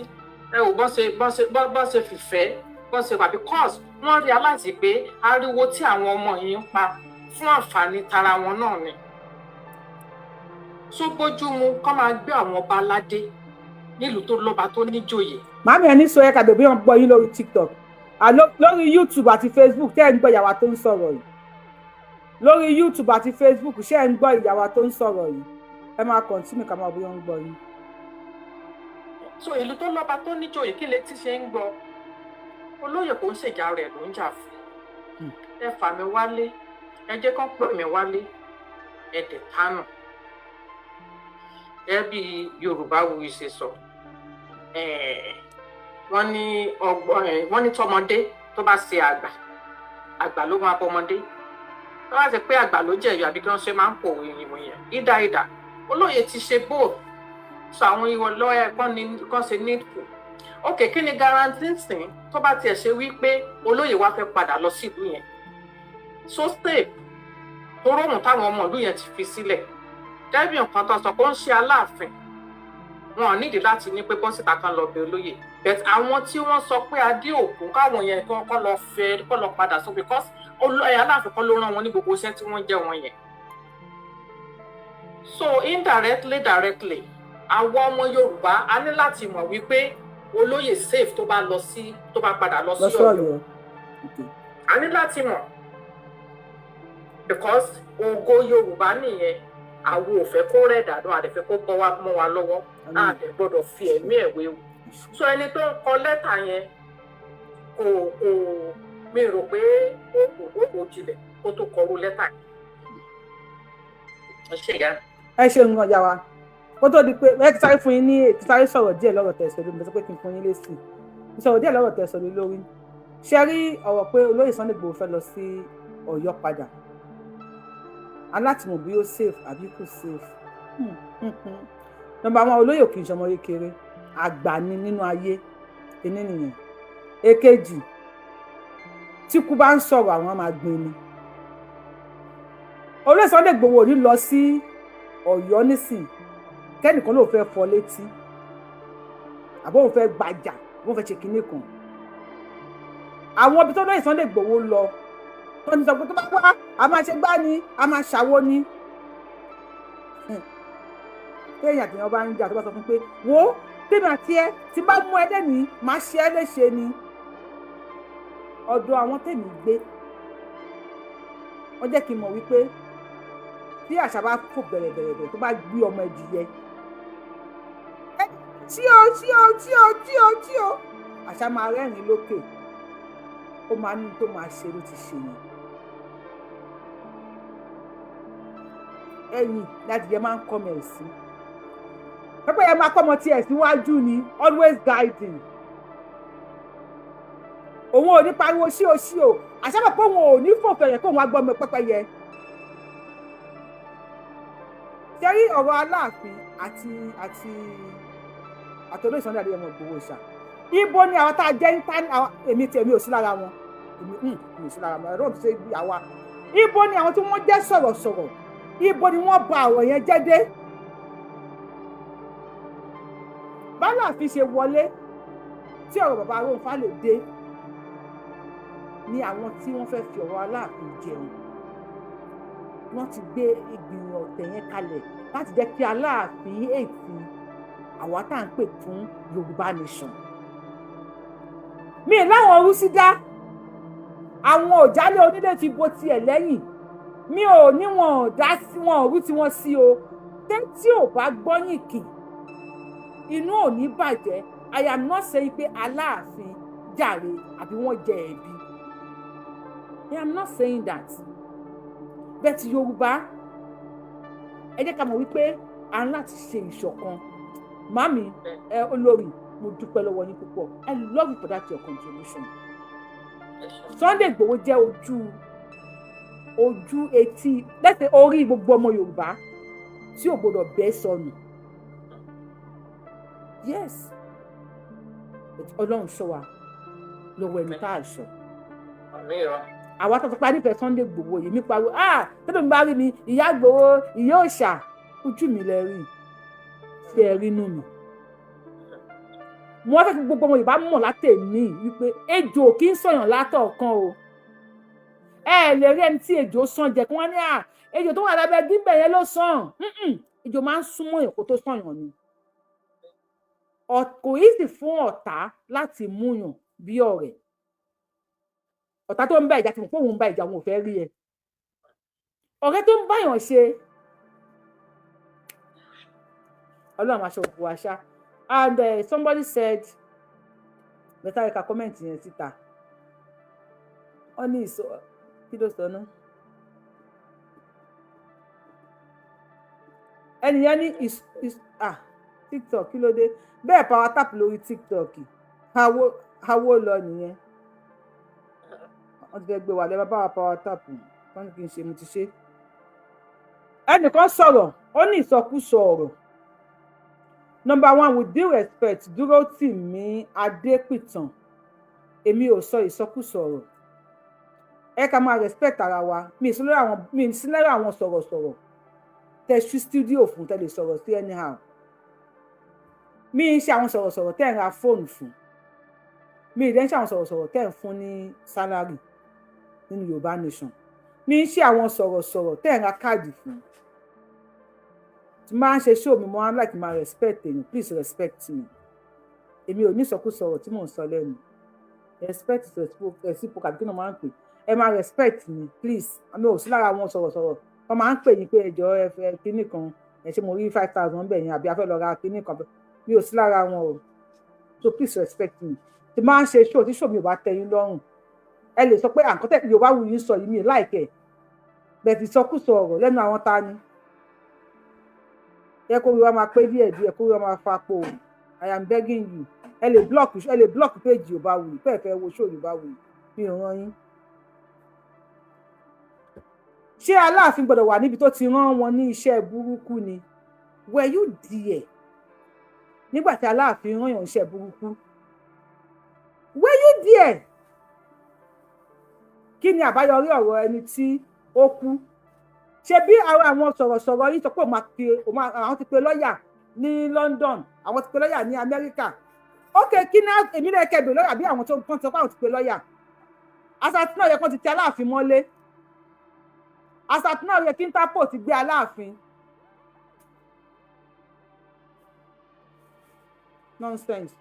ẹ wò bọ́n ṣe fìfẹ́ bọ́n ṣe wà because wọ́n realize pé ariwo tí àwọn ọmọ yìí ń pa fún àǹfààní tara wọn náà ni tó bójú mu kán máa gbé àwọn ọba aládé nílùú tó lọ́ba tó níjòyè. màmí ẹni sọ ẹka bèbí wọn gbọ́ yín lórí TikTok lórí YouTube àti Facebook tẹ́ ẹ̀ ń gbọ́ ìyàwó tó ń sọ̀rọ̀ yìí lórí YouTube àti Facebook ṣé ẹ̀ ń gbọ́ ìyàwó tó ń sọ̀rọ̀ yìí ẹ máa continue ká máa bí wọ́n ń gbọ́ yín. so ìlú tó lọ́ba tó níjòyè kí lè ti ṣe ń gbọ́ olóyè kò ń ṣèjà rẹ̀ ló ń jà fún ẹ fà mí wálé ẹ jẹ́ kán pè mí wálé ẹ dẹ̀ tánù ẹ bí Yorùbá wuyi ṣe sọ wọ́n ní tọmọdé tó bá ṣe àgbà ló máa bọmọdé tó bá ṣe pé àgbà ló jẹ̀yọ àbí kí wọ́n ṣe máa ń pòwe ìwọ̀n yẹn ìdá olóyè ti ṣe bóòlù sọ àwọn ìwọ lọ́yẹ̀ kan ṣe nípò ok kí ni guarantee sìn tó bá tiẹ̀ ṣe wí pé olóyè wa fẹ́ padà lọ sí ìlú yẹn so safe tó rọrùn táwọn ọmọ ìlú yẹn ti fi sílẹ̀ dẹ́bí nǹkan tó sọ pé ó ń ṣe Aláàfin wọn ò nídìí láti ní pé bọ́sìtà kan lọ bẹ olóyè but àwọn tí wọ́n sọ pé adé òkú káwọn yẹn kọ́ lọ padà sọ because Aláàfin kan ló rán wọn ní gbogbo iṣẹ́ tí wọ́n jẹ́ wọn yẹn so directly àwọn ọmọ Yorùbá a ní láti mọ̀ wípé olóyè safe tó bá padà lọ sí Ọ̀yọ́ a ní láti mọ̀ because ògo Yorùbá nìyẹn àwọn ò fẹ́ kó rẹ̀ dànù àdẹ̀fẹ́ kó bọ́ wá mọ́ wa lọ́wọ́ àdẹ̀ gbọ́dọ̀ fi ẹ̀mí ẹ̀ wéwu so ẹni tó ń kọ lẹ́tà yẹn kò mi rò pé ó jinlẹ̀ kó tó kọrú lẹ́tà yẹn ẹ ṣe ìyá. ẹ ṣe nǹkan yà wá kó tó di pé ẹ ti sáré fún yín ní sáré sọ̀rọ̀ díẹ̀ lọ́rọ̀ tẹ̀sán lórí mo sọ pé kí n fún yín lésì sọ̀rọ̀ díẹ̀ lọ́rọ̀ tẹ̀sán lórí ṣe rí ọ̀rọ̀ pé olóyè Sunday Igboho fẹ́ lọ sí Ọ̀yọ́ padà alátìmọ̀ bí ó safe àbí kò safe nọ́mbà àwọn olóyè kì í ṣọmọ kékeré àgbà ni nínú ayé kíní nìyẹn èkejì tí kú bá ń sọ̀rọ̀ àwọn máa gbin ni olóyè Sunday Igboho ò ní lọ sí Ọ̀yọ́ nísìn kẹ́nìkan ló fẹ́ fọ́ létí àbọ̀ òun fẹ́ gbàjà òun fẹ́ ṣe kinní kan àwọn ibi tó olóyè Sunday Igboho lọ tó ní sọ pé tó bá wá a máa ṣe gbá ni a máa ṣàwó ni téèyàn àtìyàn bá ń jà tó bá sọ fún pé wo tèmi àti ẹ tí bá mú ẹ lẹ́nìí máa ṣe ẹ́ léṣe ni ọ̀dọ̀ àwọn tèmi gbé wọ́n jẹ́ kí n mọ̀ wípé tí àṣà bá fò bẹ̀rẹ̀ tó bá gbé ọmọ ẹ̀dìyẹ tí o àṣà máa rẹ́rìn lókè ó máa ní tó máa ṣe ló ti ṣe yẹn ẹ̀yìn ládìyẹ máa ń kọ́mọ ẹ̀ sí pẹ́pẹ́yẹ máa kọ́mọ tiẹ̀ síwájú ni always guiding òun ò ní pariwo sí o àṣàbọ̀ pé òun ò ní fòfẹ̀yẹ kó òun á gbọ́mọ pẹ́pẹ́yẹ ṣẹ́rí ọ̀rọ̀ Aláàfin àti olóyè Sunday Adéyẹmọ Ìgbòho ṣá ibo ni àwọn tá a jẹ́ èmi ò sí lára wọn èmi ò sí lára wọn ẹ̀rọ ti ṣe bí àwa ibo ni àwọn tí wọ́n jẹ́ sọ̀rọ̀sọ̀rọ̀ ibo ni wọ́n ba ọ̀rọ̀ yẹn jẹ́ dé b'Aláàfin ṣe wọlé tí ọ̀rọ̀ bàbá Aróńfá lè dé ni àwọn tí wọ́n fẹ́ fi ọ̀rọ̀ Aláàfin jẹun wọ́n ti gbé ìgbìmọ̀ ọ̀tẹ̀ yẹn kalẹ̀ láti jẹ́ kí Aláàfin èsì àwa tá à ń pè fún Yorùbá nation mi láwọn orúsí dá àwọn òjálẹ̀ onílé ti bo tiẹ̀ lẹ́yìn mi ò ní wọn ò dá sí wọn òrú tí wọ́n sí o tí ò bá gbọ́yìn kì inú ò ní bàjẹ́ I am not saying pé Aláàfin jàre àbí wọ́n jẹ ẹ̀bi I am not saying that bẹ́ẹ̀ ti Yorùbá ẹ jẹ́ ká mọ̀ wípé a ń láti ṣe ìṣọ̀kan màmí olórí mo dúpẹ́ lọ́wọ́ yín púpọ̀ I love you for that your contribution Sunday Igboho jẹ́ ojú etí lẹ́sẹ̀ orí gbogbo ọmọ Yorùbá tí ò gbọdọ̀ bẹ́ sọnù yes Ọlọ́run ṣọ́ wa lọ́wọ́ ẹni tá a ṣọ àwa tó pa nífẹ̀ẹ́ Sunday Igboho yìí mi pariwo tẹ́lẹ̀ mi bá rí mi ìyá Igboho ìyá òòṣà ojú mi lẹ rí ṣe ẹ rí inú mi mo fẹ́ kí gbogbo ọmọ Yorùbá mọ̀ látẹ̀mí wípé ejò kì í sọ̀yàn látọ̀ọ̀kan o ẹ lè rí ẹni tí ejò sàn jẹ kí wọ́n ní ejò tó wà lábẹ́ díbẹ̀ yẹn ló sàn ejò máa ń súnmọ́ èèyàn kó tó sọ̀yàn ni kò í sì fún ọ̀tá láti múyàn bí ọ̀rẹ́ ọ̀tá tó ń bá ìjà tí mo fóun ń bá ìjà wọn ò fẹ́ rí ẹ ọ̀rẹ́ tó ń báyàn ṣe Ọlọ́run aṣọ òkú àṣà and somebody said better ẹ̀ka comment yẹn síta wọ́n ní kí ló sọ náà ẹnìyẹn ní TikTok kí ló dé bẹ́ẹ̀ power tap lórí TikTok hawo lọ nìyẹn wọ́n ti fẹ́ gbé wà lẹ́bàá báwa power tap wọ́n ní kí n ṣe mo ti ṣe ẹnìkan sọ̀rọ̀ ó ní ìsọkúsọ ọ̀rọ̀ number one with due respect dúró tì mí Adépìtàn èmi ò sọ ìsọkúsọ ọ̀rọ̀ ẹ ká máa respect ara wa mi sí lára àwọn sọ̀rọ̀sọ̀rọ̀ tẹ ṣú studio fún tẹ lè sọ̀rọ̀ sí anyhow mi ń ṣe àwọn sọ̀rọ̀sọ̀rọ̀ tẹ́ ń ra fóònù fún mi ìdẹ́ ń ṣe àwọn sọ̀rọ̀sọ̀rọ̀ tẹ́ ń fún ní sálárì nínú Yorùbá nation mi ń ṣe àwọn sọ̀rọ̀sọ̀rọ̀ tẹ́ ń ra káàdì fún tí máa ń ṣe show mi mo máa ń like máa respect èèyàn please respect me èmi ò ní ìsọkúsọ̀rọ̀ tí mò ń sọ lẹ́nu respect reciprocal kí ni mo máa ń pè ẹ máa respect me please àmì ò sí lára àwọn sọ̀rọ̀sọ̀rọ̀ wọ́n máa ń pè yín pé ẹjọ́ ẹ kíní kan ẹ ṣe mo rí 5,000 bẹ̀ yẹn àbí a fẹ́ lọ ra kíní kan mi ò sí lára wọn o so please respect me tí máa ń ṣe show tí show mi ò bá tẹ́ yín lọ́rùn ẹ lè sọ pé àǹkọ́tẹ̀ Yorùbá wù yín sọ yìí mi láìkẹ́ bẹ̀ẹ̀ ti sọkúsọ ọ̀rọ̀ lẹ́nu àwọn ta ni ẹ kó wíwá máa pé díẹ̀ kó wíwá máa fa po I am begging you ẹ lè block page Yorùbá wù yìí fẹ́ẹ̀ wo show Yorùbá wù yìí mi ò ràn yín. ṣé Aláàfin gbọ́dọ̀ wà níbi tó ti rán wọn ní iṣẹ́ burúkú ni were you there nígbà tí Aláàfin rán yàn iṣẹ́ burúkú were you there kí ni àbáyọrí ọ̀rọ̀ ẹni tí ó kú ṣe bí àwọn sọ̀rọ̀sọ̀rọ̀ yìí sọ pé àwọn ti pe lọ́ọ̀yà ní London àwọn ti pe lọ́ọ̀yà ní Amẹ́ríkà ok kí ni èmi náà kẹbì lọ́ọ̀yà bí àwọn tó ń sọ pé àwọn ti pe lọ́ọ̀yà asàtì náà yẹ kó ti tẹ Aláàfin mọ́lé asàtì náà yẹ kí Interpol ti gbé Aláàfin nonsense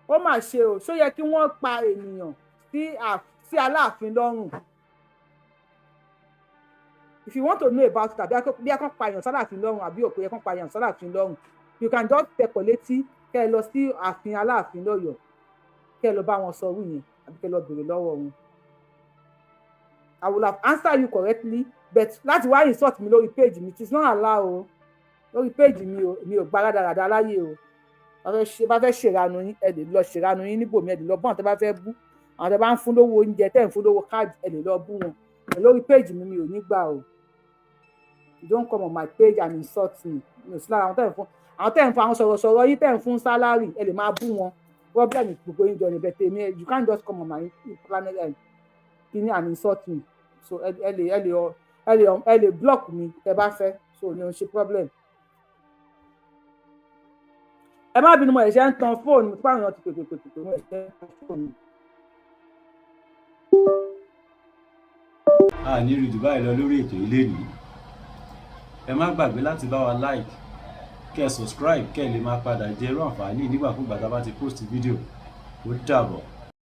ó mà ṣe o ṣó yẹ kí wọ́n pa ènìyàn sí Aláàfin lọ́rùn if you want to know about it bí ẹ kàn pa èèyàn sálàfin lọ́rùn àbí òpè ẹ kàn pa èèyàn sálàfin lọ́rùn you can just tẹ̀kọ̀ létí kẹ́ ẹ lọ sí ààfin Aláàfin lọ́yọ̀ọ́ kẹ́ ẹ lọ bá wọn sọ orú yẹn àbí kẹ́ ẹ lọ béèrè lọ́wọ́ wọn I will have answered you correctly, but láti wá insult mi lórí page mi, it is not allowed o. Lórí page mi o, mi ò gba rádaràda láyé o. Bá fẹ́ ṣèrànú yín, ẹ lè lọ ṣèrànú yín níbòmí, ẹ lè lọ bọ́ àwọn tó bá fẹ́ bú. Àwọn tó bá ń fún lówó oúnjẹ, tẹ́ ń fún lówó káàdì, ẹ lè lọ bú wọn. Lórí page mi, mi ò ní gbà o. You don't come on my page and insult me. Mi ò sí lára àwọn tẹ́ ń fún àwọn sọ̀rọ̀sọ̀rọ̀ yín tẹ́ ń fún salary, ẹ lè máa bú wọn. Problem gbogbo yín jọ ní bẹ̀tẹ̀ mi. You can't just come on my planet and insult me. So ẹ lè block mi tẹ́ bá fẹ́. So ní o ṣe problem. Ẹ má bínú, mo ẹ̀ṣẹ̀ ń tan fóònù tí àwọn èèyàn ti pèpè mo ẹ̀ṣẹ̀ ń tan fóònù. A ní rí jù báyìí lọ lórí ètò ilé nìí. Ẹ má gbàgbé láti bá wa like, kẹ́ subscribe, kẹ́ lè máa padà jẹ irú àǹfààní nígbàkúgbà tá a bá ti post fídíò. Ó dàbọ̀.